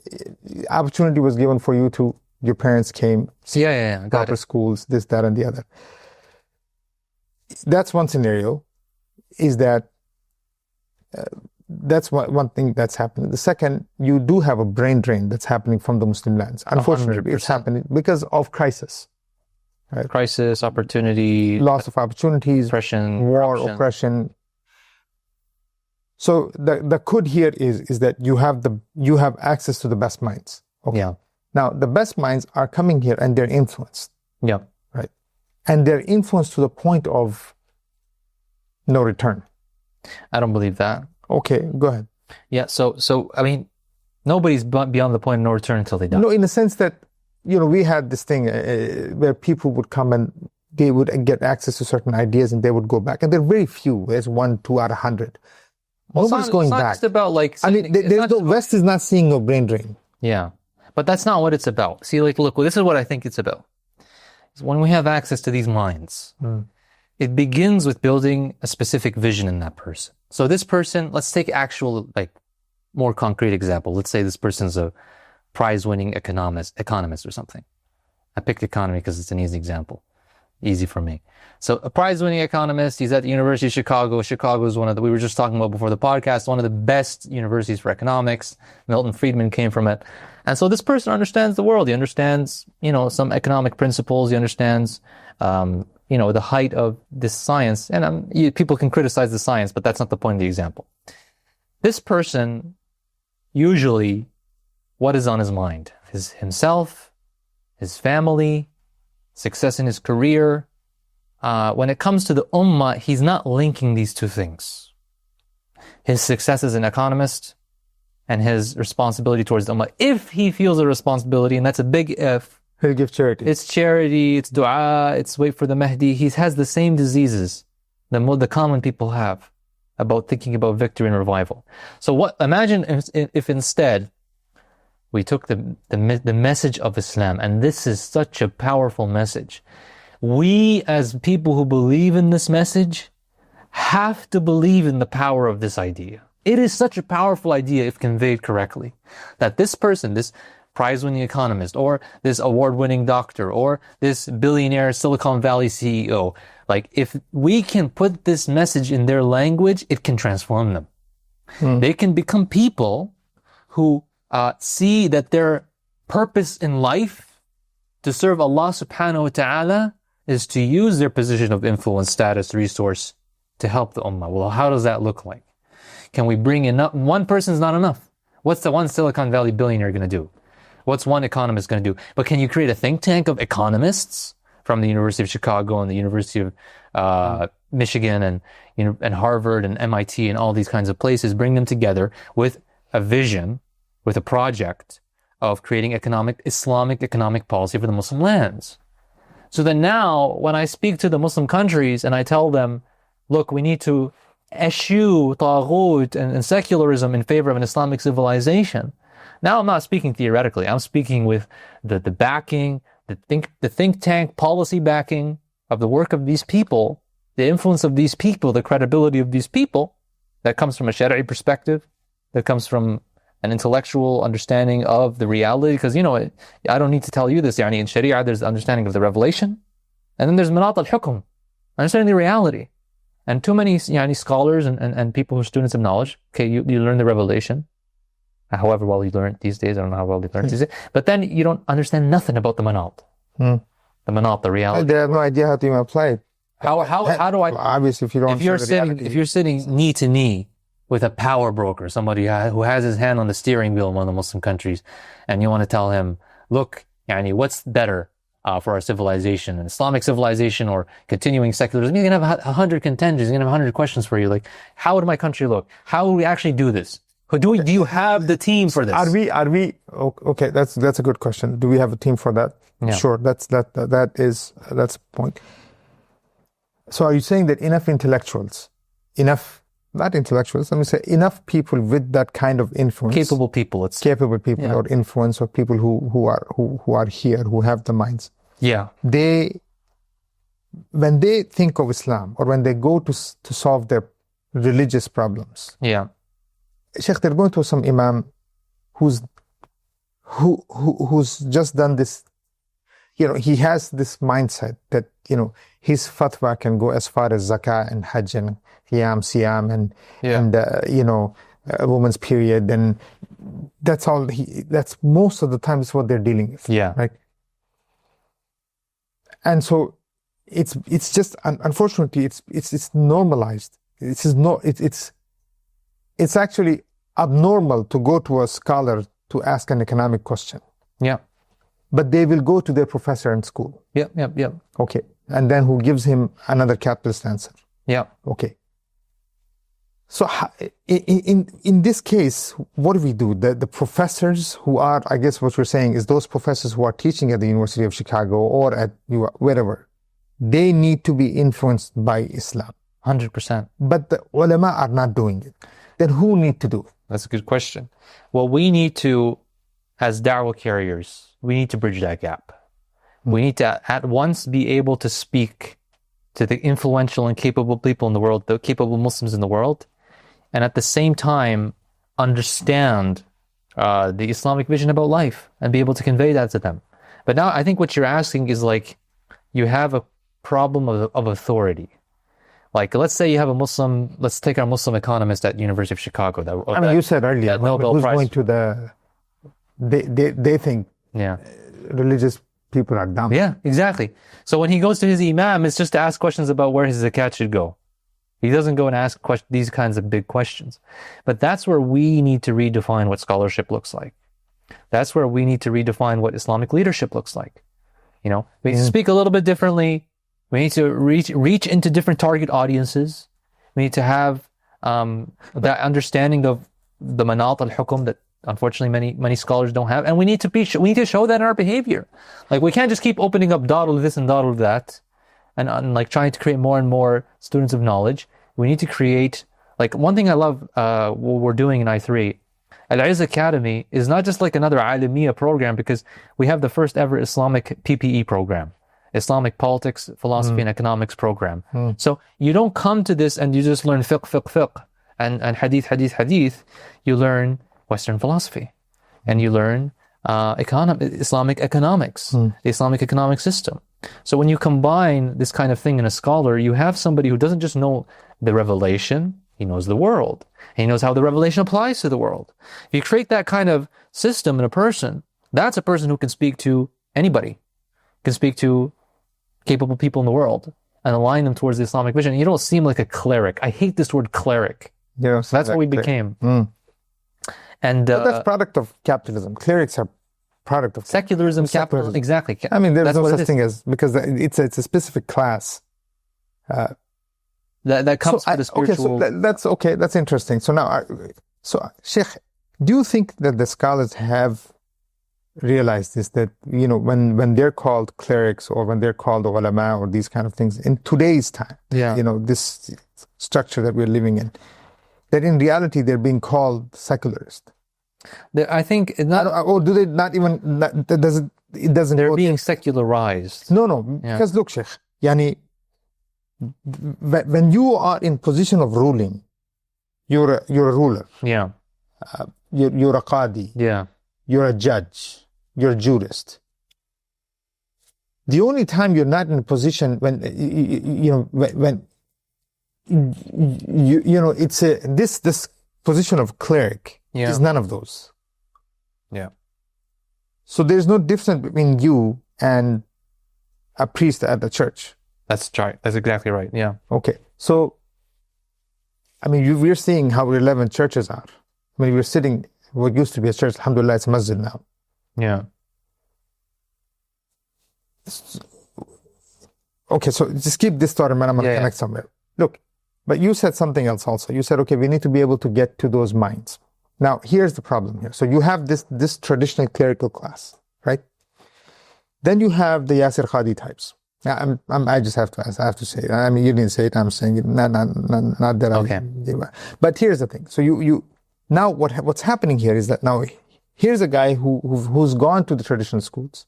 Speaker 2: opportunity was given for you to, your parents came, proper schools, this, that, and the other. That's one scenario, is that, that's one thing that's happening. The second, you do have a brain drain that's happening from the Muslim lands. Unfortunately, 100%. It's happening because of crisis. Right?
Speaker 1: Crisis, opportunity,
Speaker 2: loss of opportunities,
Speaker 1: oppression,
Speaker 2: war, oppression. So the could here is that you have access to the best minds. Okay.
Speaker 1: Yeah.
Speaker 2: Now the best minds are coming here and they're influenced.
Speaker 1: Yeah.
Speaker 2: Right. And they're influenced to the point of no return.
Speaker 1: I don't believe that.
Speaker 2: Okay, go ahead.
Speaker 1: Yeah, so I mean, nobody's beyond the point of no return until they die.
Speaker 2: No, in the sense that, we had this thing where people would come and they would get access to certain ideas and they would go back. And there are very few. There's 1, 2 out of 100.
Speaker 1: Well,
Speaker 2: nobody's going back.
Speaker 1: It's not just about like...
Speaker 2: I mean, the West is not seeing no brain drain.
Speaker 1: Yeah, but that's not what it's about. See, like, look, this is what I think it's about. When we have access to these minds, it begins with building a specific vision in that person. So this person, let's take actual, like, more concrete example. Let's say this person's a prize-winning economist or something. I picked economy because it's an easy example. Easy for me. So a prize-winning economist, he's at the University of Chicago. Chicago is we were just talking about before the podcast, one of the best universities for economics. Milton Friedman came from it. And so this person understands the world. He understands, some economic principles. He understands, the height of this science. And people can criticize the science, but that's not the point of the example. This person, usually, what is on his mind? Himself, his family, success in his career. When it comes to the ummah, he's not linking these two things. His success as an economist and his responsibility towards the ummah. If he feels a responsibility, and that's a big if,
Speaker 2: he'll give charity.
Speaker 1: It's charity, it's dua, it's wait for the Mahdi. He has the same diseases the common people have about thinking about victory and revival. So imagine if instead we took the message of Islam, and this is such a powerful message. We, as people who believe in this message, have to believe in the power of this idea. It is such a powerful idea if conveyed correctly, that this person, this prize-winning economist, or this award-winning doctor, or this billionaire Silicon Valley CEO, like, if we can put this message in their language, it can transform them. They can become people who see that their purpose in life to serve Allah subhanahu wa ta'ala is to use their position of influence, status, resource to help the ummah. Well, how does that look like? Can we bring in one person is not enough. What's the one Silicon Valley billionaire going to do? What's one economist going to do? But can you create a think tank of economists from the University of Chicago and the University of Michigan and Harvard and MIT and all these kinds of places, bring them together with a vision, with a project of creating Islamic economic policy for the Muslim lands. So that now, when I speak to the Muslim countries and I tell them, look, we need to eschew taghut and secularism in favor of an Islamic civilization. Now I'm not speaking theoretically. I'm speaking with the backing, the think tank policy backing of the work of these people, the influence of these people, the credibility of these people. That comes from a Shari'i perspective. That comes from an intellectual understanding of the reality. Because, I don't need to tell you this. In Sharia, there's the understanding of the revelation. And then there's manat al-hukm, understanding the reality. And too many scholars and people who are students of knowledge, okay, you learn the revelation. however well he learned these days. I don't know how well he learned these days. But then you don't understand nothing about the manat. The manat, the reality.
Speaker 2: They have no idea how to even apply it.
Speaker 1: How do I?
Speaker 2: Obviously, if you don't.
Speaker 1: If you're sitting knee to knee with a power broker, somebody who has his hand on the steering wheel in one of the Muslim countries, and you want to tell him, look, yani, what's better for our civilization, an Islamic civilization or continuing secularism? You're going to have 100 contenders. You're going to have 100 questions for you. Like, how would my country look? How would we actually do this? Do you have the team for this?
Speaker 2: Are we okay? That's a good question. Do we have a team for that?
Speaker 1: Yeah.
Speaker 2: Sure. That's the point. So are you saying that enough people with that kind of influence,
Speaker 1: Capable people,
Speaker 2: or influence, or people who are here, who have the minds, when they think of Islam, or when they go to solve their religious problems, Sheikh, they're going to some imam who's just done this. He has this mindset that his fatwa can go as far as zakah and hajj and siyam and a woman's period, and that's all. That's most of the time is what they're dealing with. Right. And so it's just unfortunately it's normalized. It's actually abnormal to go to a scholar to ask an economic question. But they will go to their professor in school. Okay. And then who gives him another capitalist answer. Okay. So in this case, what do we do? The professors who are, I guess what you're saying is those professors who are teaching at the University of Chicago or at wherever, they need to be influenced by Islam.
Speaker 1: 100%.
Speaker 2: But the ulama are not doing it. Then who need to do it?
Speaker 1: That's a good question. Well, we need to, as da'wah carriers, we need to bridge that gap. We need to at once be able to speak to the influential and capable people in the world, the capable Muslims in the world, and at the same time understand the Islamic vision about life and be able to convey that to them. But now I think what you're asking is like, you have a problem of authority. Like, let's say you have a Muslim, let's take our Muslim economist at University of Chicago.
Speaker 2: You said earlier,
Speaker 1: Nobel
Speaker 2: who's
Speaker 1: Prize.
Speaker 2: going to they think religious people are dumb.
Speaker 1: Yeah, exactly. So when he goes to his imam, it's just to ask questions about where his zakat should go. He doesn't go and ask these kinds of big questions. But that's where we need to redefine what scholarship looks like. That's where we need to redefine what Islamic leadership looks like. We need to speak a little bit differently. We need to reach into different target audiences. We need to have that understanding of the manat al-hukum that unfortunately many scholars don't have, and we need to show that in our behavior. Like, we can't just keep opening up dawdle this and dawdle that, and like trying to create more and more students of knowledge. We need to create, like, one thing I love what we're doing in I3, Al-Ezz Academy is not just like another Alamiya program, because we have the first ever Islamic PPE program, Islamic Politics, Philosophy and Economics program. So you don't come to this and you just learn fiqh, and hadith. You learn Western philosophy, and you learn Islamic economics, the Islamic economic system. So when you combine this kind of thing in a scholar, you have somebody who doesn't just know the revelation, he knows the world. He knows how the revelation applies to the world. If you create that kind of system in a person, that's a person who can speak to anybody, can speak to capable people in the world and align them towards the Islamic vision. You don't seem like a cleric. I hate this word cleric. That's what we became. And
Speaker 2: but that's product of capitalism. Clerics are product of
Speaker 1: secularism, capitalism. Exactly.
Speaker 2: I mean, there's no such thing as, because it's a specific class
Speaker 1: that comes with the spiritual.
Speaker 2: That's interesting. So now, Sheikh, do you think that the scholars have realized this, that when they're called clerics, or when they're called ulama, or these kind of things in today's time, this structure that we're living in, that in reality they're being called secularist?
Speaker 1: I think
Speaker 2: or do they not even? It doesn't.
Speaker 1: They're being secularized.
Speaker 2: No, because look, Sheikh, when you are in position of ruling, you're a ruler.
Speaker 1: Yeah.
Speaker 2: You're a qadi.
Speaker 1: Yeah.
Speaker 2: You're a judge. You're a jurist. The only time you're not in a position when it's this position of cleric is none of those.
Speaker 1: Yeah.
Speaker 2: So there's no difference between you and a priest at the church.
Speaker 1: That's right. That's exactly right. Yeah.
Speaker 2: Okay. So, I mean, we're seeing how relevant churches are. I mean, we're sitting, what used to be a church, alhamdulillah, it's a masjid now.
Speaker 1: Yeah.
Speaker 2: Okay, so just keep this thought in mind. I'm going to connect somewhere. Look, but you said something else also. You said, okay, we need to be able to get to those minds. Now, here's the problem here. So you have this traditional clerical class, right? Then you have the Yasir Qadi types. Now, I just have to say it. I mean, you didn't say it. I'm saying it. Not that.
Speaker 1: Okay.
Speaker 2: But here's the thing. So you now what's happening here is that now here's a guy who's gone to the traditional schools,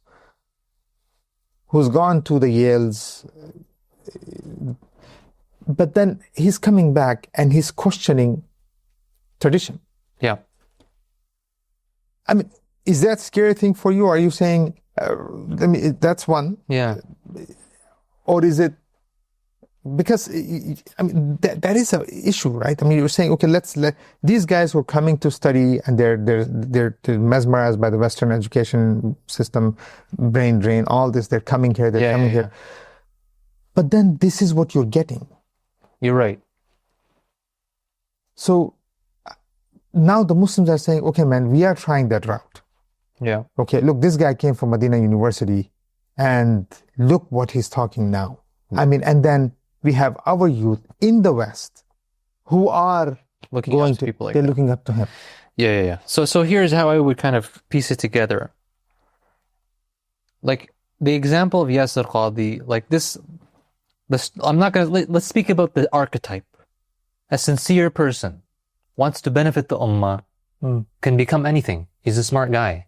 Speaker 2: who's gone to the Yales, but then he's coming back and he's questioning tradition.
Speaker 1: Yeah.
Speaker 2: I mean, is that a scary thing for you? Are you saying, I mean, that's one?
Speaker 1: Yeah.
Speaker 2: Or is it, because, I mean, that is an issue, right? I mean, you're saying, okay, let these guys who are coming to study and they're mesmerized by the Western education system, brain drain, all this, they're coming here, they're coming here. But then this is what you're getting.
Speaker 1: You're right.
Speaker 2: So now the Muslims are saying, okay, man, we are trying that route.
Speaker 1: Yeah.
Speaker 2: Okay, look, this guy came from Medina University and look what he's talking now. I mean, and then we have our youth in the West who are
Speaker 1: looking up to people like that.
Speaker 2: They're looking up to him.
Speaker 1: Yeah. So here's how I would kind of piece it together. Like the example of Yasir Qadi, like this, I'm not going to, let's speak about the archetype. A sincere person wants to benefit the ummah, can become anything. He's a smart guy.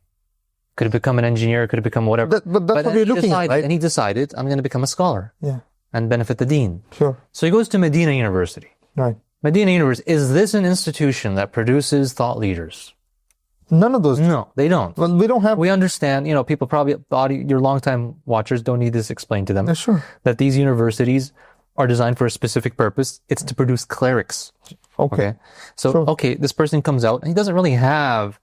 Speaker 1: Could have become an engineer, could have become whatever.
Speaker 2: But that's what we're looking at, right?
Speaker 1: And he decided, I'm going to become a scholar.
Speaker 2: Yeah.
Speaker 1: And benefit the deen.
Speaker 2: Sure.
Speaker 1: So he goes to Medina University.
Speaker 2: Right.
Speaker 1: Medina University, is this an institution that produces thought leaders?
Speaker 2: None of those.
Speaker 1: No, they don't.
Speaker 2: Well, we don't have.
Speaker 1: We understand, people probably, your longtime watchers don't need this explained to them.
Speaker 2: Sure.
Speaker 1: That these universities are designed for a specific purpose. It's to produce clerics. Okay. So,
Speaker 2: sure.
Speaker 1: Okay, this person comes out and he doesn't really have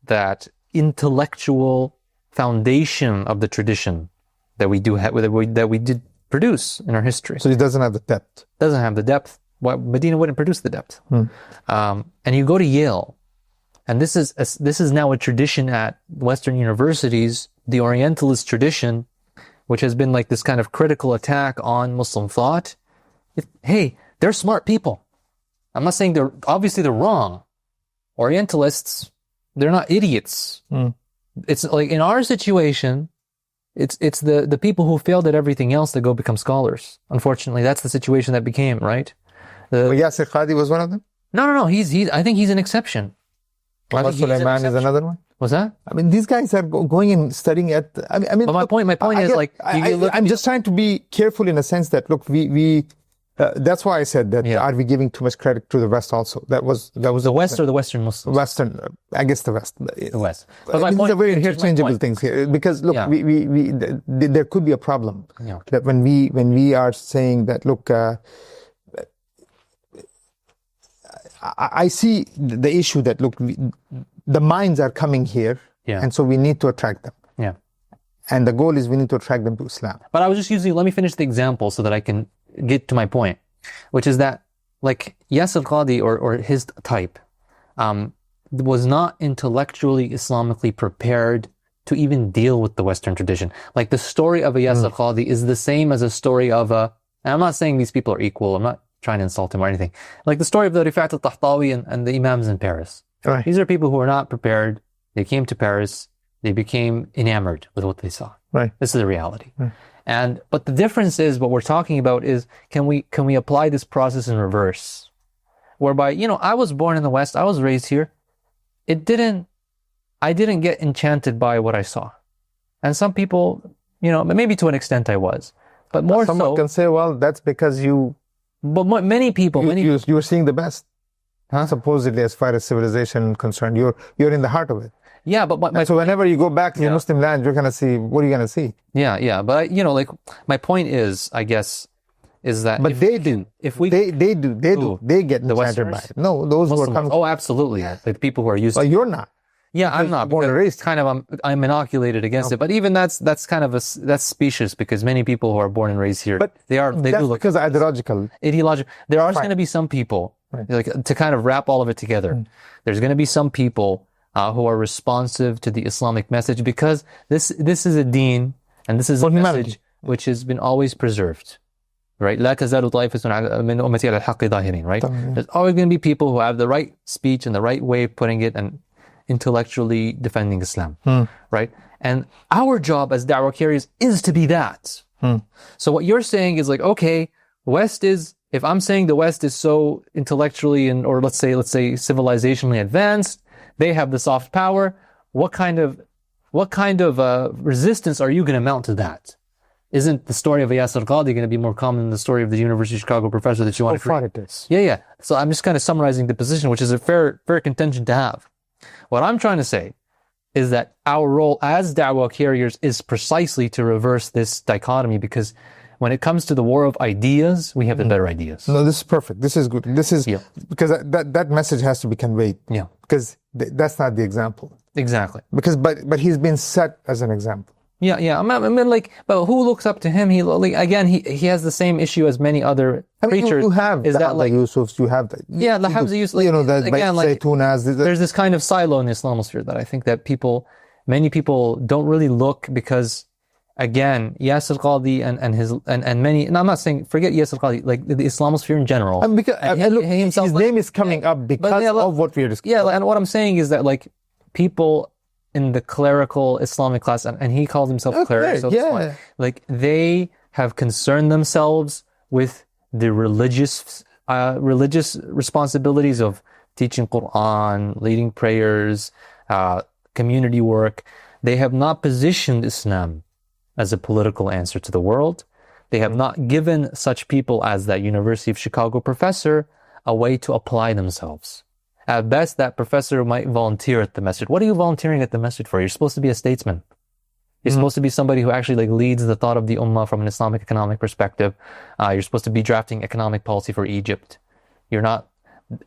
Speaker 1: that intellectual foundation of the tradition that we do have, that we did produce in our history.
Speaker 2: So he doesn't have the depth.
Speaker 1: Doesn't have the depth. Well, Medina wouldn't produce the depth. And you go to Yale, and this is now a tradition at Western universities, the Orientalist tradition, which has been like this kind of critical attack on Muslim thought. Hey, they're smart people. I'm not saying they're wrong. Orientalists, they're not idiots. It's like in our situation, it's the people who failed at everything else that go become scholars. Unfortunately, that's the situation that became, right?
Speaker 2: Yasir Qadi was one of them?
Speaker 1: No. I think he's an exception.
Speaker 2: Muhammad Sulaiman is another one?
Speaker 1: What's that?
Speaker 2: I mean, these guys are going and studying at, I mean.
Speaker 1: But my point is like,
Speaker 2: I'm just trying to be careful in a sense that, look, that's why I said that, are we giving too much credit to the West also? That was
Speaker 1: the West or the Western Muslims?
Speaker 2: Western, I guess the West.
Speaker 1: The West.
Speaker 2: But my point, these are very interchangeable things here, because look, there could be a problem that when we are saying that, look, I see the issue that, look, the minds are coming here, and so we need to attract them.
Speaker 1: Yeah.
Speaker 2: And the goal is we need to attract them to Islam.
Speaker 1: But I was just let me finish the example so that I can get to my point, which is that, like, Yasir Qadi or his type was not intellectually, Islamically prepared to even deal with the Western tradition. Like, the story of a Yasir Qadi is the same as a story of and I'm not saying these people are equal, I'm not trying to insult him or anything. Like the story of the Rifat al-Tahtawi and the Imams in Paris.
Speaker 2: Right.
Speaker 1: These are people who are not prepared. They came to Paris, they became enamored with what they saw.
Speaker 2: Right.
Speaker 1: This is the reality. Right. But the difference is, what we're talking about is, can we apply this process in reverse? Whereby, I was born in the West, I was raised here. I didn't get enchanted by what I saw. And some people, maybe to an extent I was. But more so.
Speaker 2: Someone can say, well, that's because
Speaker 1: But many people.
Speaker 2: You were seeing the best. Supposedly, as far as civilization is concerned, you're in the heart of it.
Speaker 1: Yeah, but
Speaker 2: so whenever you go back to your Muslim land, you're gonna see, what are you gonna see?
Speaker 1: Yeah. But like, my point is, I guess, is that
Speaker 2: they do. They get enchanted by it. No, those Muslims, who are coming.
Speaker 1: Oh, absolutely. The people who are used.
Speaker 2: But you're not.
Speaker 1: Yeah, I'm not
Speaker 2: born and
Speaker 1: because
Speaker 2: raised.
Speaker 1: kind of I'm inoculated against it. But even that's kind of that's specious because many people who are born and raised here,
Speaker 2: But
Speaker 1: they
Speaker 2: that's
Speaker 1: do look
Speaker 2: because ideological.
Speaker 1: ideological. There are
Speaker 2: Fine.
Speaker 1: going to be some people,
Speaker 2: Right.
Speaker 1: like to kind of wrap all of it together. There's going to be some people who are responsive to the Islamic message because this is a deen and this is a message which has been always preserved. Right? لا تزال طائفة من أمتي على الحق ظاهرين. Right? There's always going to be people who have the right speech and the right way of putting it and intellectually defending Islam. Right? And our job as da'wah carriers is to be that. So what you're saying is like, okay, West is, if I'm saying the West is so intellectually or let's say civilizationally advanced, they have the soft power. What kind of resistance are you going to mount to that? Isn't the story of Yasir Qadhi going to be more common than the story of the University of Chicago professor that you want to create?
Speaker 2: Far it is.
Speaker 1: Yeah. So I'm just kind of summarizing the position, which is a fair contention to have. What I'm trying to say is that our role as da'wah carriers is precisely to reverse this dichotomy, because when it comes to the war of ideas, we have the better ideas.
Speaker 2: No, this is perfect. This is good. This is because that message has to be conveyed. Yeah. Because that's not the example.
Speaker 1: Exactly.
Speaker 2: Because but he's been set as an example.
Speaker 1: Yeah. I mean, like, but who looks up to him? He has the same issue as many other preachers.
Speaker 2: You have
Speaker 1: is that like
Speaker 2: Yusufs? You have
Speaker 1: the Hamza Yusuf. Like,
Speaker 2: you know that
Speaker 1: again, like,
Speaker 2: there's
Speaker 1: this kind of silo in the Islamosphere that I think that many people don't really look, because again, Yasir Qadhi and many, and I'm not saying forget Yasir Qadhi, like the Islamosphere in general.
Speaker 2: And because his name is coming up because of what we're discussing.
Speaker 1: Yeah, and what I'm saying is that like people in the clerical Islamic class, and he called himself cleric, so like they have concerned themselves with the religious responsibilities of teaching Quran, leading prayers, community work. They have not positioned Islam as a political answer to the world. They have not given such people as that University of Chicago professor a way to apply themselves. At best, that professor might volunteer at the masjid. What are you volunteering at the masjid for? You're supposed to be a statesman. You're supposed to be somebody who actually like leads the thought of the ummah from an Islamic economic perspective. You're supposed to be drafting economic policy for Egypt. You're not.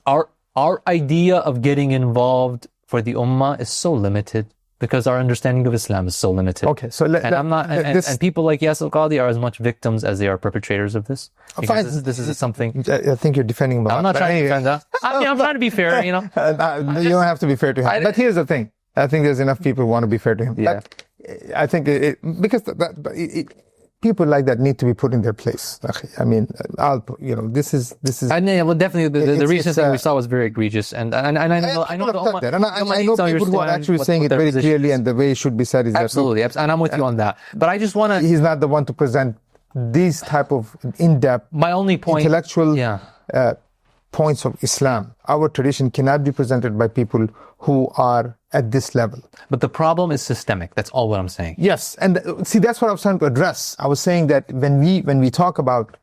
Speaker 1: Our idea of getting involved for the ummah is so limited because our understanding of Islam is so limited.
Speaker 2: Okay, so
Speaker 1: and people like Yasir Qadhi are as much victims as they are perpetrators of this. This is something.
Speaker 2: I think you're defending him.
Speaker 1: I'm not trying to defend that. I'm trying to be fair, you know.
Speaker 2: You don't have to be fair to him. But here's the thing. I think there's enough people who want to be fair to him.
Speaker 1: Yeah.
Speaker 2: I think people like that need to be put in their place. I mean, this is.
Speaker 1: Well, definitely the recent thing we saw was very egregious, and I know
Speaker 2: I know people who are actually saying it very clearly, and the way it should be said is
Speaker 1: absolutely, and I'm with you on that. But I just want to.
Speaker 2: He's not the one to present these type of in-depth,
Speaker 1: my only point,
Speaker 2: intellectual points of Islam. Our tradition cannot be presented by people who are at this level.
Speaker 1: But the problem is systemic. That's all what I'm saying.
Speaker 2: Yes, and see, that's what I was trying to address. I was saying that when we talk about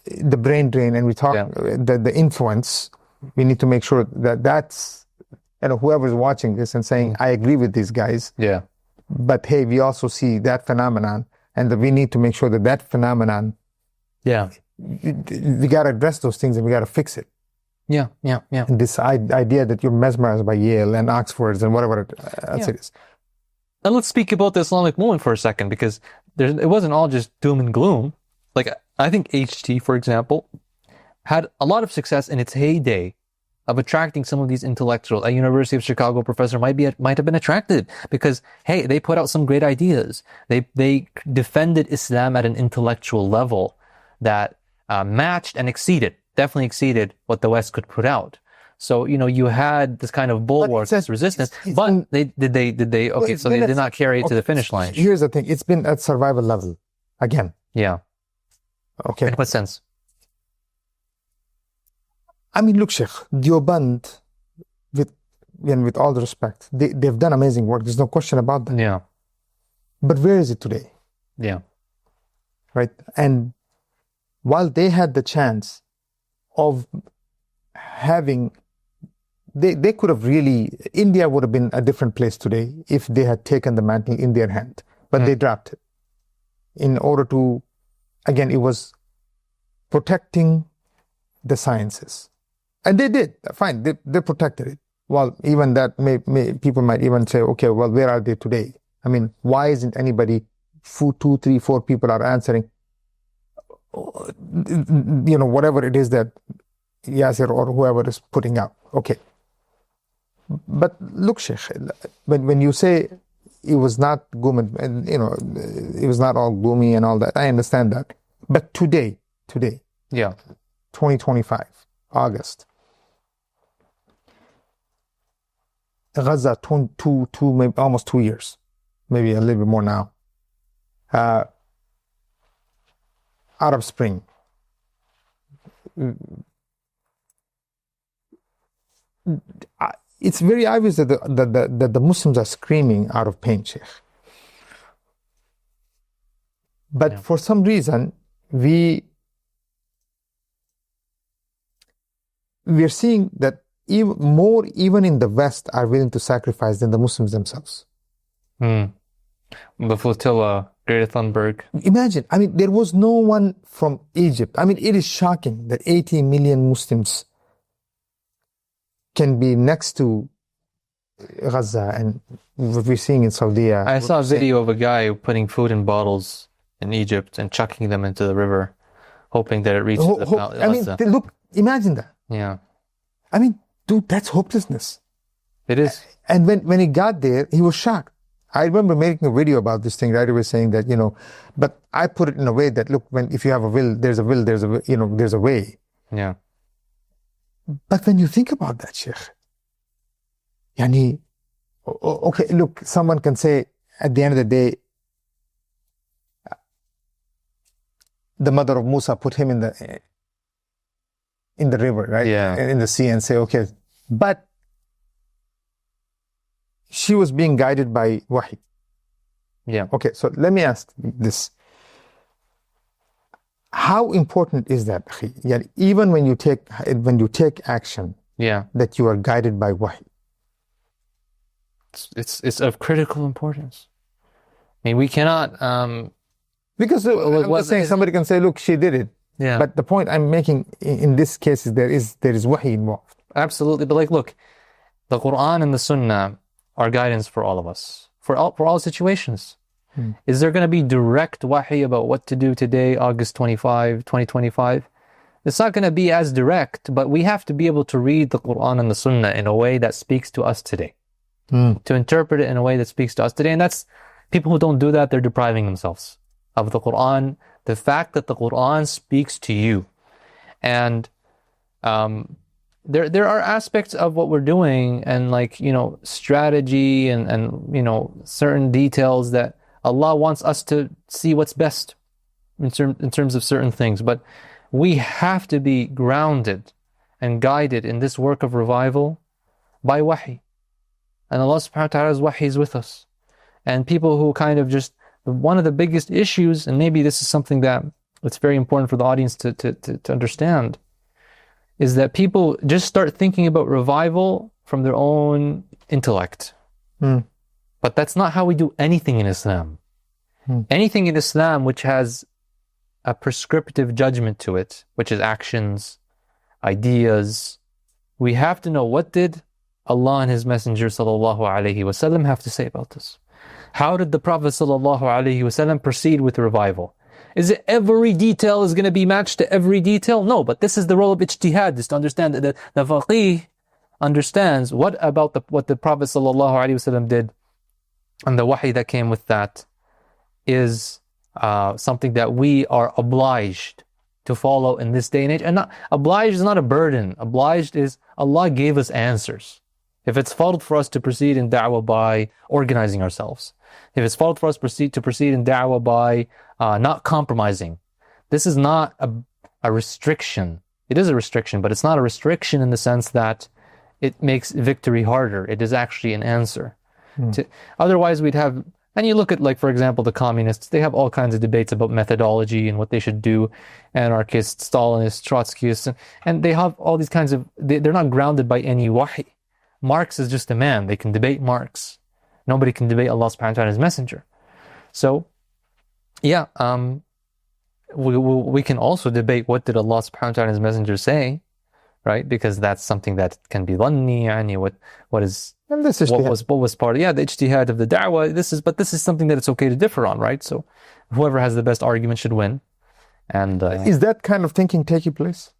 Speaker 2: the brain drain and we talk the influence, we need to make sure that that's whoever's watching this and saying, I agree with these guys.
Speaker 1: Yeah.
Speaker 2: But hey, we also see that phenomenon, and that we need to make sure that phenomenon.
Speaker 1: Yeah.
Speaker 2: We got to address those things and we got to fix it.
Speaker 1: Yeah.
Speaker 2: And this idea that you're mesmerized by Yale and Oxford and whatever else it is.
Speaker 1: And let's speak about the Islamic movement for a second, because it wasn't all just doom and gloom. Like, I think HT, for example, had a lot of success in its heyday of attracting some of these intellectuals. A University of Chicago professor might have been attracted because, hey, they put out some great ideas. They defended Islam at an intellectual level that matched and definitely exceeded what the West could put out. So, you had this kind of bulwark, this resistance, but they did not carry it to the finish line.
Speaker 2: Here's the thing. It's been at survival level again.
Speaker 1: Yeah.
Speaker 2: Okay.
Speaker 1: In what sense?
Speaker 2: I mean, look, Sheikh, Deoband, with all the respect, they've done amazing work. There's no question about that.
Speaker 1: Yeah.
Speaker 2: But where is it today?
Speaker 1: Yeah.
Speaker 2: Right? And while they had the chance of having, they could have really, India would have been a different place today if they had taken the mantle in their hand. But they dropped it in order to, again, it was protecting the sciences. And they did, fine, they protected it. well, even that people might even say, okay, well, where are they today? I mean, why isn't anybody, 2, 3, 4 people are answering, whatever it is that Yasser or whoever is putting out. Okay. But look, Sheikh, when you say it was not gloomy, and it was not all gloomy and all that, I understand that. But today,
Speaker 1: Yeah.
Speaker 2: 2025, August, Gaza, maybe almost 2 years, maybe a little bit more now. Arab Spring. It's very obvious that the Muslims are screaming out of pain, Sheikh. But for some reason, we're seeing that even in the West are willing to sacrifice than the Muslims themselves.
Speaker 1: The flotilla, Greta Thunberg.
Speaker 2: Imagine, I mean, there was no one from Egypt. I mean, it is shocking that 80 million Muslims can be next to Gaza and what we're seeing in Saudi.
Speaker 1: I saw a video of a guy putting food in bottles in Egypt and chucking them into the river, hoping that it reaches the mountain.
Speaker 2: I mean, look, imagine that.
Speaker 1: Yeah.
Speaker 2: I mean, dude, that's hopelessness.
Speaker 1: It is.
Speaker 2: And when he got there, he was shocked. I remember making a video about this thing, right away saying that, but I put it in a way that, look, if you have a will, there's a way.
Speaker 1: Yeah.
Speaker 2: But when you think about that, Sheikh, okay, look, someone can say at the end of the day, the mother of Musa put him in the river, right?
Speaker 1: Yeah.
Speaker 2: In the sea, and say, okay, but she was being guided by wahi.
Speaker 1: Yeah.
Speaker 2: Okay, so let me ask this. How important is that, akhi? Even when you take action, that you are guided by wahi.
Speaker 1: It's of critical importance. I mean, we cannot
Speaker 2: because I'm just saying somebody can say, look, she did it.
Speaker 1: Yeah.
Speaker 2: But the point I'm making in this case is there is wahi involved.
Speaker 1: Absolutely. But look, the Quran and the Sunnah are guidance for all of us, for all situations. Is there going to be direct wahi about what to do today, August 25, 2025? It's not going to be as direct, but we have to be able to read the Quran and the Sunnah in a way that speaks to us today. To interpret it in a way that speaks to us today. And that's, people who don't do that, they're depriving themselves of the Quran, the fact that the Quran speaks to you. And there are aspects of what we're doing and strategy and certain details that Allah wants us to see what's best in terms of certain things. But we have to be grounded and guided in this work of revival by wahi. And Allah subhanahu wa ta'ala's wahi is with us. And people who kind of just, one of the biggest issues, and maybe this is something that it's very important for the audience to understand, is that people just start thinking about revival from their own intellect. But that's not how we do anything in Islam. Anything in Islam which has a prescriptive judgment to it, which is actions, ideas, we have to know, what did Allah and His Messenger sallallahu alaihi wasallam have to say about this? How did the Prophet sallallahu alaihi wasallam proceed with revival? Is it every detail is going to be matched to every detail? No, but this is the role of ijtihad, is to understand that the faqih understands what the Prophet sallallahu alaihi wasallam did, and the wahi that came with that is something that we are obliged to follow in this day and age. And not obliged is not a burden. Obliged is Allah gave us answers. If it's fault for us to proceed in da'wah by organizing ourselves, if it's fault for us to proceed in da'wah by not compromising, this is not a restriction. It is a restriction, but it's not a restriction in the sense that it makes victory harder. It is actually an answer. Otherwise, we'd have, and you look at, for example, the communists, they have all kinds of debates about methodology and what they should do, anarchists, Stalinists, Trotskyists, and they have all these kinds of, they're not grounded by any wahi. Marx is just a man. They can debate Marx. Nobody can debate Allah subhanahu wa ta'ala and His Messenger. So, yeah, we can also debate what did Allah subhanahu wa ta'ala and His Messenger say, right? Because that's something that can be dhanni, yani what
Speaker 2: And this is
Speaker 1: what was part of the ijtihad of the da'wah. This is something that it's okay to differ on, right? So whoever has the best argument should win. And
Speaker 2: is that kind of thinking taking place?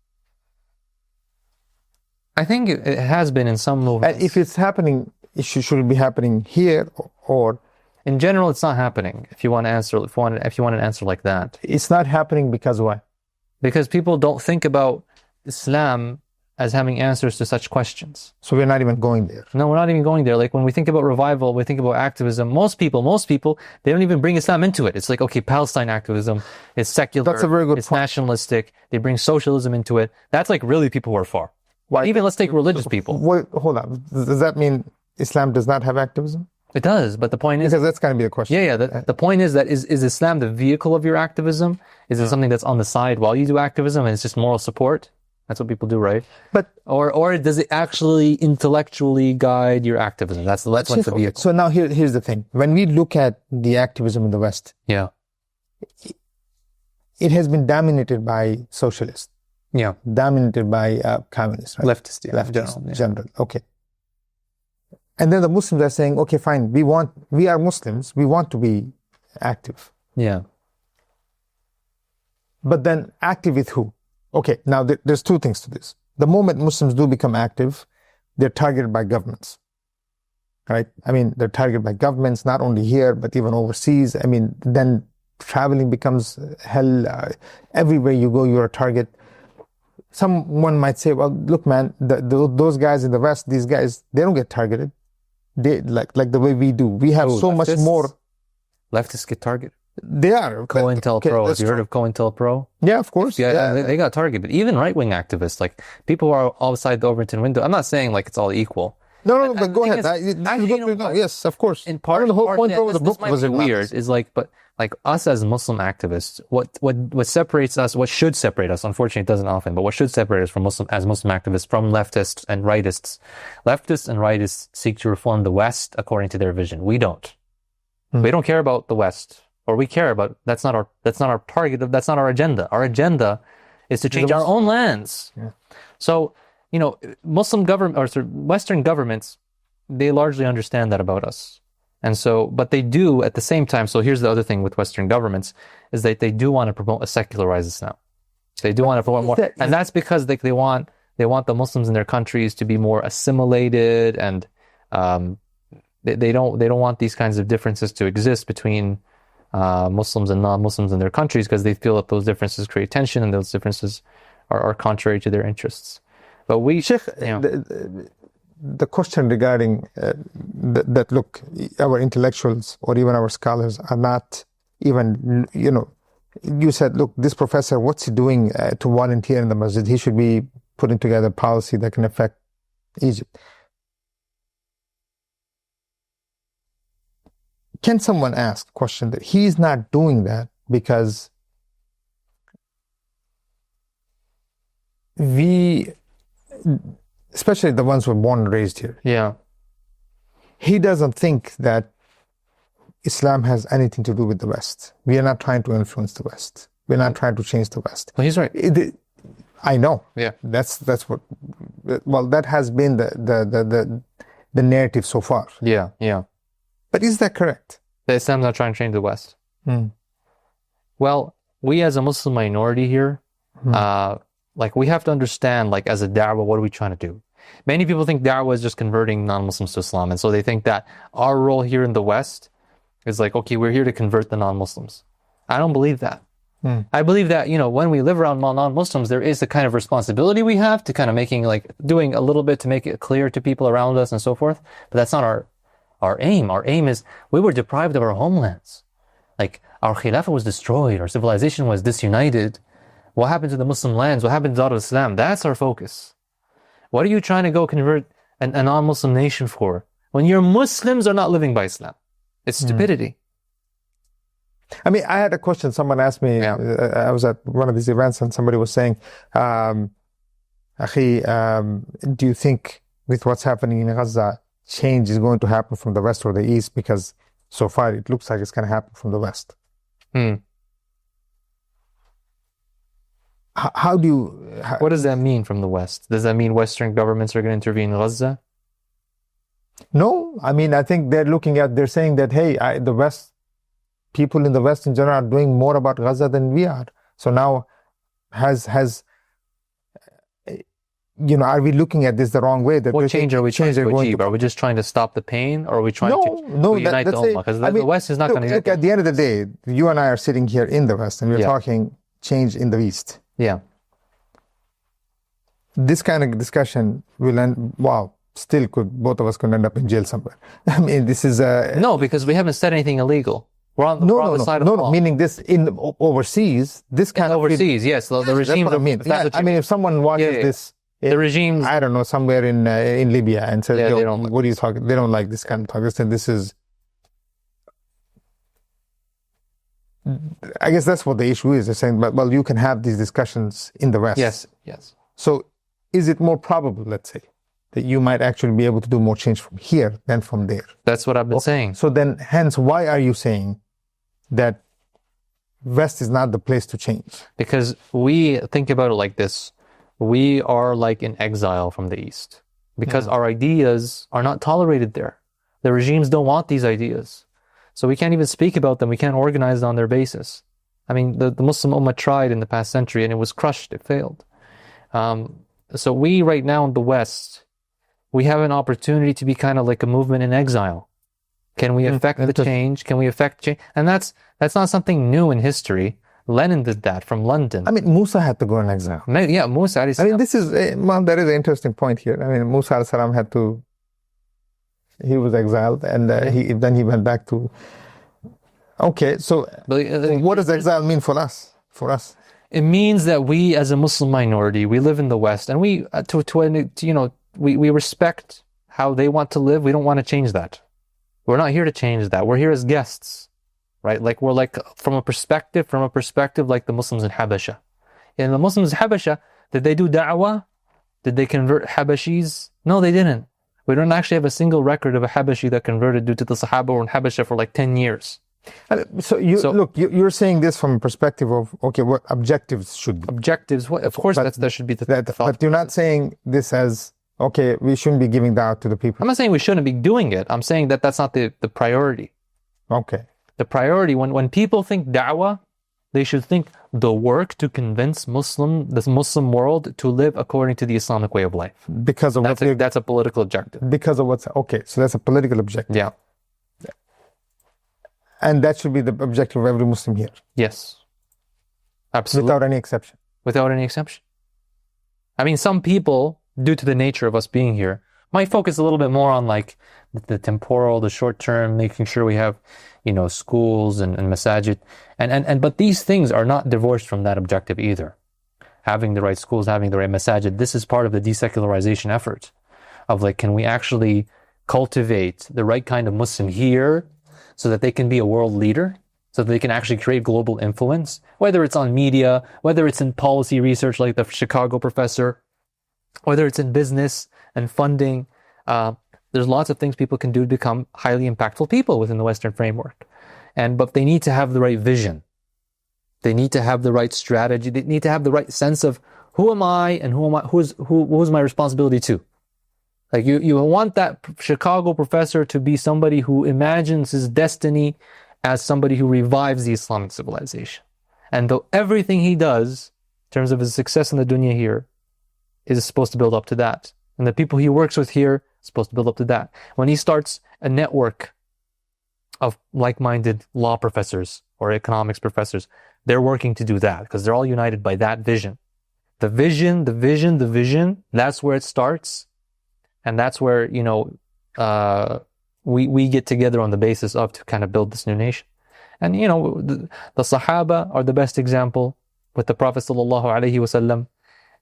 Speaker 1: I think it has been in some movements.
Speaker 2: And if it's happening, should it be happening here or?
Speaker 1: In general, it's not happening. If you want to answer, if you want an answer like that,
Speaker 2: It's not happening because why?
Speaker 1: because people don't think about Islam as having answers to such questions.
Speaker 2: So we're not even going there.
Speaker 1: No, we're not even going there. Like when we think about revival, we think about activism. Most people, they don't even bring Islam into it. It's like, okay, Palestine activism is secular.
Speaker 2: That's a very good
Speaker 1: It's
Speaker 2: point.
Speaker 1: nationalistic. They bring socialism into it. That's like really people who are far.
Speaker 2: Why?
Speaker 1: Even let's take religious people.
Speaker 2: Wait, hold on. Does that mean Islam does not have activism?
Speaker 1: It does, but the point is,
Speaker 2: Because that's going to be a question.
Speaker 1: yeah. The point is that is Islam the vehicle of your activism? Is it something that's on the side while you do activism and it's just moral support? That's what people do, right?
Speaker 2: But
Speaker 1: Or does it actually intellectually guide your activism? That's what's the vehicle.
Speaker 2: so now here's the thing. When we look at the activism in the West,
Speaker 1: Yeah,
Speaker 2: it has been dominated by socialists,
Speaker 1: yeah,
Speaker 2: dominated by communists, right?
Speaker 1: leftist, yeah,
Speaker 2: Leftists, general. Okay. And then the Muslims are saying, okay, fine, we are Muslims, we want to be active.
Speaker 1: yeah.
Speaker 2: But then active with who? Okay, now there's two things to this. The moment Muslims do become active, they're targeted by governments, right? I mean, they're targeted by governments, not only here, but even overseas. I mean, then traveling becomes hell. Everywhere you go, you're a target. Someone might say, well, look, man, those guys in the West, these guys, they don't get targeted. They like the way we do. We have so much more.
Speaker 1: Leftists get targeted.
Speaker 2: They are.
Speaker 1: COINTELPRO. Have you heard of COINTELPRO?
Speaker 2: Yeah, of course.
Speaker 1: Yeah, they got targeted. Even right-wing activists, like people who are outside the Overton window. I'm not saying like it's all equal.
Speaker 2: No, but go
Speaker 1: thing
Speaker 2: ahead.
Speaker 1: is,
Speaker 2: Yes, of course.
Speaker 1: In part,
Speaker 2: the whole point
Speaker 1: yeah,
Speaker 2: of the book
Speaker 1: might
Speaker 2: was
Speaker 1: be
Speaker 2: about
Speaker 1: weird.
Speaker 2: this.
Speaker 1: Is like, but like us as Muslim activists, what separates us, what should separate us, unfortunately it doesn't often, but what should separate us from Muslim activists from leftists and rightists. Leftists and rightists seek to reform the West according to their vision. We don't. We don't care about the West. Or we care about, that's not our target, that's not our agenda. Our agenda is to change our own lands.
Speaker 2: Yeah.
Speaker 1: So, Muslim government, or Western governments, they largely understand that about us. And so, but they do at the same time, so here's the other thing with Western governments, is that they do want to promote a secularized Islam. They do want to promote more, and that's because they want the Muslims in their countries to be more assimilated, and they don't want these kinds of differences to exist between Muslims and non-Muslims in their countries, because they feel that those differences create tension and those differences are contrary to their interests. But we,
Speaker 2: Sheikh, the question regarding that, look, our intellectuals or even our scholars are not even, you said, look, this professor, what's he doing to volunteer in the masjid? He should be putting together policy that can affect Egypt. Can someone ask the question that he's not doing that because especially the ones who were born and raised here, he doesn't think that Islam has anything to do with the West. We are not trying to influence the West. We're not trying to change the West.
Speaker 1: Well, he's right.
Speaker 2: I know.
Speaker 1: Yeah.
Speaker 2: That's what. Well, that has been the narrative so far.
Speaker 1: Yeah.
Speaker 2: But is that correct?
Speaker 1: That Islam's not trying to change the West. Well, we as a Muslim minority here, we have to understand, as a da'wah, what are we trying to do? Many people think da'wah is just converting non-Muslims to Islam, and so they think that our role here in the West is okay, we're here to convert the non-Muslims. I don't believe that. I believe that, when we live around non-Muslims, there is a kind of responsibility we have to kind of doing a little bit to make it clear to people around us and so forth, but that's not our aim. Our aim is, we were deprived of our homelands. Our khilafah was destroyed, our civilization was disunited. What happened to the Muslim lands? What happened to Dar al-Islam? That's our focus. What are you trying to go convert a non-Muslim nation for when your Muslims are not living by Islam? It's stupidity.
Speaker 2: I mean, I had a question. Someone asked me, I was at one of these events and somebody was saying, Akhi, do you think with what's happening in Gaza, change is going to happen from the West or the East? Because so far it looks like it's going to happen from the West. how do you...
Speaker 1: What does that mean from the West? Does that mean Western governments are going to intervene in Gaza?
Speaker 2: No, I mean, I think they're saying that, hey, the West, people in the West in general are doing more about Gaza than we are. So now are we looking at this the wrong way? That
Speaker 1: What change are we trying to achieve? Are we just trying to stop the pain, or are we trying to unite the Ummah? Because the West is not going to...
Speaker 2: Look, at the end of the day, you and I are sitting here in the West, and we're talking change in the East.
Speaker 1: Yeah.
Speaker 2: This kind of discussion will end... Wow. Still, both of us could end up in jail somewhere. I mean, this is
Speaker 1: no, because we haven't said anything illegal. We're on the side of the law.
Speaker 2: Meaning this in overseas, this kind of...
Speaker 1: Overseas, yes. The regime...
Speaker 2: That's what I mean. I mean, if someone watches this...
Speaker 1: The regimes...
Speaker 2: I don't know, somewhere in Libya and says,
Speaker 1: they don't
Speaker 2: what are you talking... They don't like this kind of talk. This is... I guess that's what the issue is. They're saying, well, you can have these discussions in the West.
Speaker 1: Yes.
Speaker 2: So is it more probable, let's say, that you might actually be able to do more change from here than from there?
Speaker 1: That's what I've been saying.
Speaker 2: So then, hence, why are you saying that West is not the place to change?
Speaker 1: Because we think about it like this. We are like in exile from the East. Because our ideas are not tolerated there. The regimes don't want these ideas. So we can't even speak about them. We can't organize on their basis. I mean, the Muslim Ummah tried in the past century and it was crushed. It failed. So we right now in the West, we have an opportunity to be kind of like a movement in exile. Can we affect the change? Can we affect change? And that's not something new in history. Lenin did that from London.
Speaker 2: I mean, Musa had to go in exile.
Speaker 1: Yeah, Musa.
Speaker 2: I mean, this is, there is an interesting point here. I mean, Musa alayhi salam had to, he was exiled and then he went back to, okay, so what does exile mean for us?
Speaker 1: It means that we as a Muslim minority, we live in the West and we, we respect how they want to live. We don't want to change that. We're not here to change that. We're here as guests, right? Like we're like from a perspective like the Muslims in Habasha. In the Muslims in Habasha, did they do da'wah? Did they convert Habashis? No, they didn't. We don't actually have a single record of a Habashi that converted due to the Sahaba or in Habasha for like 10 years.
Speaker 2: So you're saying this from a perspective of, okay, what objectives should be.
Speaker 1: Objectives, of course, that should be the thought.
Speaker 2: But you're not saying this as, okay, we shouldn't be giving that to the people.
Speaker 1: I'm not saying we shouldn't be doing it. I'm saying that that's not the priority.
Speaker 2: Okay.
Speaker 1: The priority, when people think da'wah, they should think the work to convince the Muslim world to live according to the Islamic way of life.
Speaker 2: Because of
Speaker 1: that's a political objective.
Speaker 2: Because of okay, so that's a political objective.
Speaker 1: Yeah.
Speaker 2: And that should be the objective of every Muslim here.
Speaker 1: Yes. Absolutely.
Speaker 2: Without any exception.
Speaker 1: Without any exception. I mean, some people, due to the nature of us being here, might focus a little bit more on like the temporal, the short term, making sure we have, schools and masajid. But these things are not divorced from that objective either. Having the right schools, having the right masajid, this is part of the desecularization effort of like, can we actually cultivate the right kind of Muslim here so that they can be a world leader, so that they can actually create global influence, whether it's on media, whether it's in policy research like the Chicago professor, whether it's in business and funding. There's lots of things people can do to become highly impactful people within the Western framework. But they need to have the right vision. They need to have the right strategy. They need to have the right sense of who am I and who's my responsibility to. Like you want that Chicago professor to be somebody who imagines his destiny as somebody who revives the Islamic civilization. And though everything he does, in terms of his success in the dunya here, is supposed to build up to that. And the people he works with here are supposed to build up to that. When he starts a network of like-minded law professors or economics professors, they're working to do that because they're all united by that vision. The vision, that's where it starts. And that's where, we get together on the basis of to kind of build this new nation. And, the Sahaba are the best example with the Prophet sallallahu alaihi wasallam.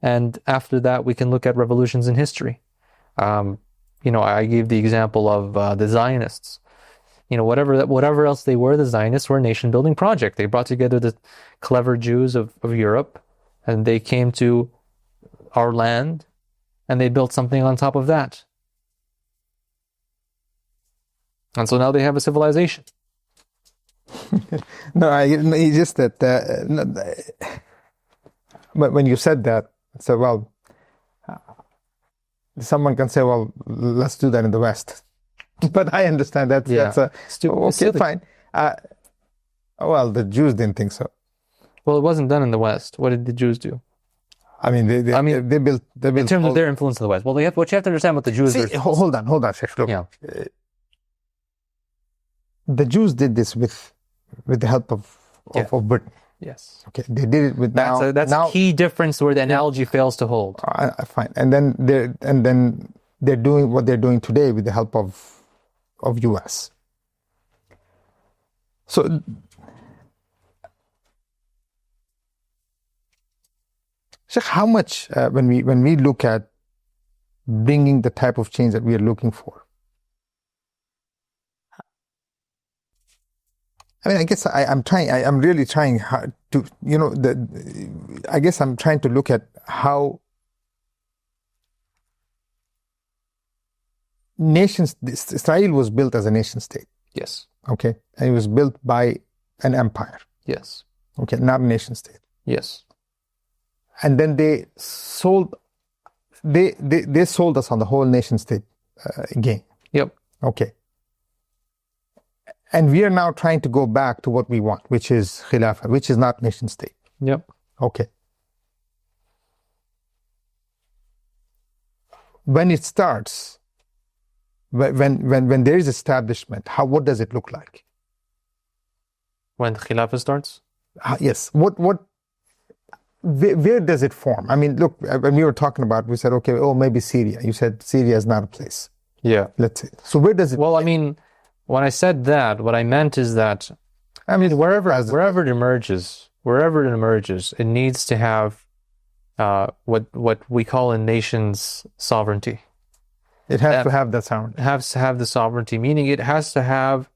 Speaker 1: And after that, we can look at revolutions in history. I gave the example of the Zionists. Whatever else they were, the Zionists were a nation-building project. They brought together the clever Jews of Europe, and they came to our land, and they built something on top of that. And so now they have a civilization.
Speaker 2: No, it's just that But when you said that, so well, someone can say, well, let's do that in the West. But I understand that's okay, fine. Well, the Jews didn't think so.
Speaker 1: Well, it wasn't done in the West. What did the Jews do?
Speaker 2: I mean, they built
Speaker 1: in terms of their influence in the West. Well, what you have to understand about the Jews.
Speaker 2: See, hold on, Sheikh. Look,
Speaker 1: yeah.
Speaker 2: The Jews did this with the help of Britain.
Speaker 1: Yes.
Speaker 2: Okay, they did it with
Speaker 1: that's a key difference where the analogy fails to hold.
Speaker 2: Fine, and then they're doing what they're doing today with the help of U.S. So. Sheikh, how much when we look at bringing the type of change that we are looking for? I mean, I guess I'm really trying hard to, I guess I'm trying to look at how Israel was built as a nation state.
Speaker 1: Yes.
Speaker 2: Okay. And it was built by an empire.
Speaker 1: Yes.
Speaker 2: Okay, not a nation state.
Speaker 1: Yes.
Speaker 2: And then they sold us on the whole nation state game.
Speaker 1: Yep.
Speaker 2: Okay. And we are now trying to go back to what we want, which is Khilafah, which is not nation state.
Speaker 1: Yep.
Speaker 2: Okay. When it starts, when there is establishment, what does it look like?
Speaker 1: When Khilafah starts?
Speaker 2: Yes. Where does it form? I mean, look, when we were talking about, we said, okay, maybe Syria. You said Syria is not a place.
Speaker 1: Yeah.
Speaker 2: Let's say. So where does it?
Speaker 1: Well, I mean, when I said that, what I meant is that, I mean, wherever it emerges, it needs to have what we call a nation's sovereignty.
Speaker 2: It has to have that sovereignty.
Speaker 1: It has to have the sovereignty, meaning it has to have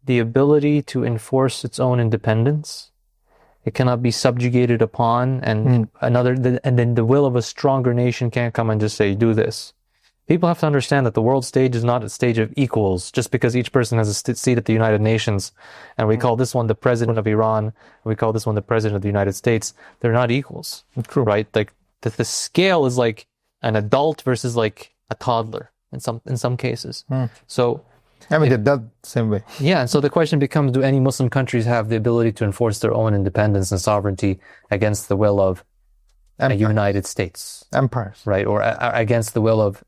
Speaker 1: the ability to enforce its own independence. It cannot be subjugated upon, and then the will of a stronger nation can't come and just say, do this. People have to understand that the world stage is not a stage of equals, just because each person has a seat at the United Nations, and we call this one the president of Iran, and we call this one the president of the United States. They're not equals.
Speaker 2: True.
Speaker 1: Right? Like the scale is like an adult versus like a toddler in some cases. So,
Speaker 2: I mean, they're done the same way.
Speaker 1: Yeah, and so the question becomes, do any Muslim countries have the ability to enforce their own independence and sovereignty against the will of a United States?
Speaker 2: Empires.
Speaker 1: Right, or against the will of,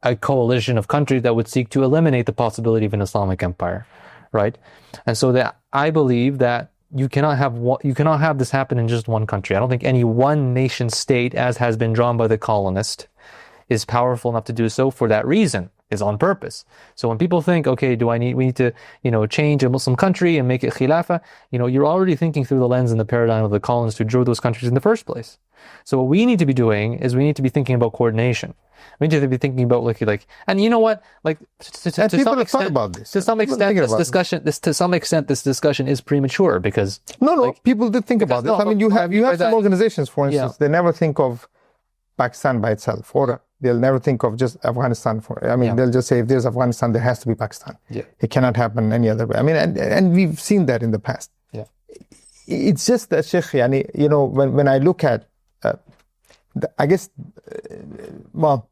Speaker 1: a coalition of countries that would seek to eliminate the possibility of an Islamic empire, right? And so that I believe that you cannot have this happen in just one country. I don't think any one nation state, as has been drawn by the colonist, is powerful enough to do so for that reason. Is on purpose. So when people think, okay, we need to, change a Muslim country and make it Khilafah, you're already thinking through the lens and the paradigm of the colonists who drew those countries in the first place. So what we need to be doing is we need to be thinking about coordination. We need to be thinking about and you know what, to some extent about this. To some extent, this discussion is premature because
Speaker 2: people did think about this. I mean, you have some organizations, for instance, they never think of Pakistan by itself, or they'll never think of just Afghanistan. They'll just say if there's Afghanistan, there has to be Pakistan. Yeah. It cannot happen any other way. I mean, and we've seen that in the past.
Speaker 1: Yeah.
Speaker 2: It's just that, Sheikh, when I look at, I guess,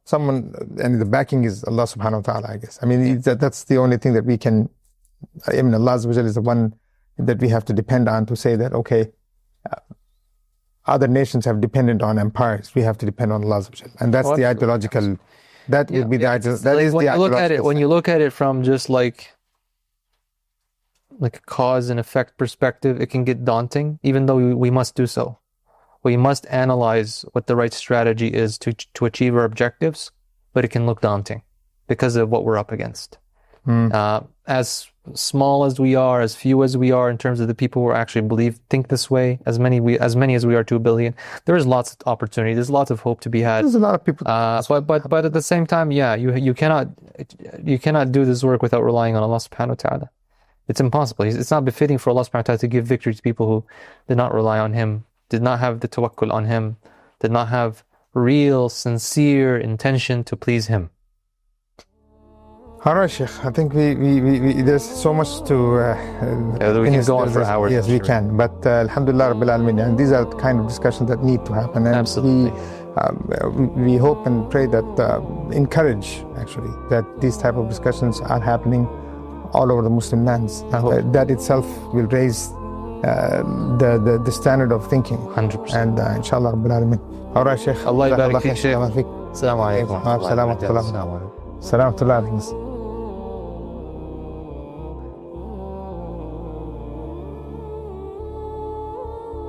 Speaker 2: someone, and the backing is Allah subhanahu wa ta'ala, I guess. I mean, that's the only thing that we can, Allah Azza wa Jalla is the one that we have to depend on to say that, okay, other nations have depended on empires. We have to depend on Allah, and that's the ideological. That would be the ideal. That is the ideological.
Speaker 1: When you look at it from just like a cause and effect perspective, it can get daunting. Even though we must do so, we must analyze what the right strategy is to achieve our objectives. But it can look daunting because of what we're up against. As small as we are, as few as we are in terms of the people who actually think this way, as many as we are 2 billion, there is lots of opportunity. There's lots of hope to be had.
Speaker 2: There's a lot of people.
Speaker 1: But at the same time, you cannot do this work without relying on Allah subhanahu wa ta'ala. It's impossible. It's not befitting for Allah subhanahu wa ta'ala to give victory to people who did not rely on Him, did not have the tawakkul on Him, did not have real, sincere intention to please Him.
Speaker 2: All right, Sheikh. I think we there's so much to
Speaker 1: we can go on for hours.
Speaker 2: Yes, we can. But Alhamdulillah Rabbil Alameen, and these are the kind of discussions that need to happen. And
Speaker 1: Absolutely.
Speaker 2: We hope and pray that encourage actually that these type of discussions are happening all over the Muslim lands. That itself will raise the standard of thinking.
Speaker 1: 100%.
Speaker 2: And inshallah Rabbil Alameen. All right, Sheikh.
Speaker 1: Allah yabarak feek, Sheikh.
Speaker 2: Assalamu alaikum.
Speaker 1: Assalamu alaikum.
Speaker 2: Salamatullah.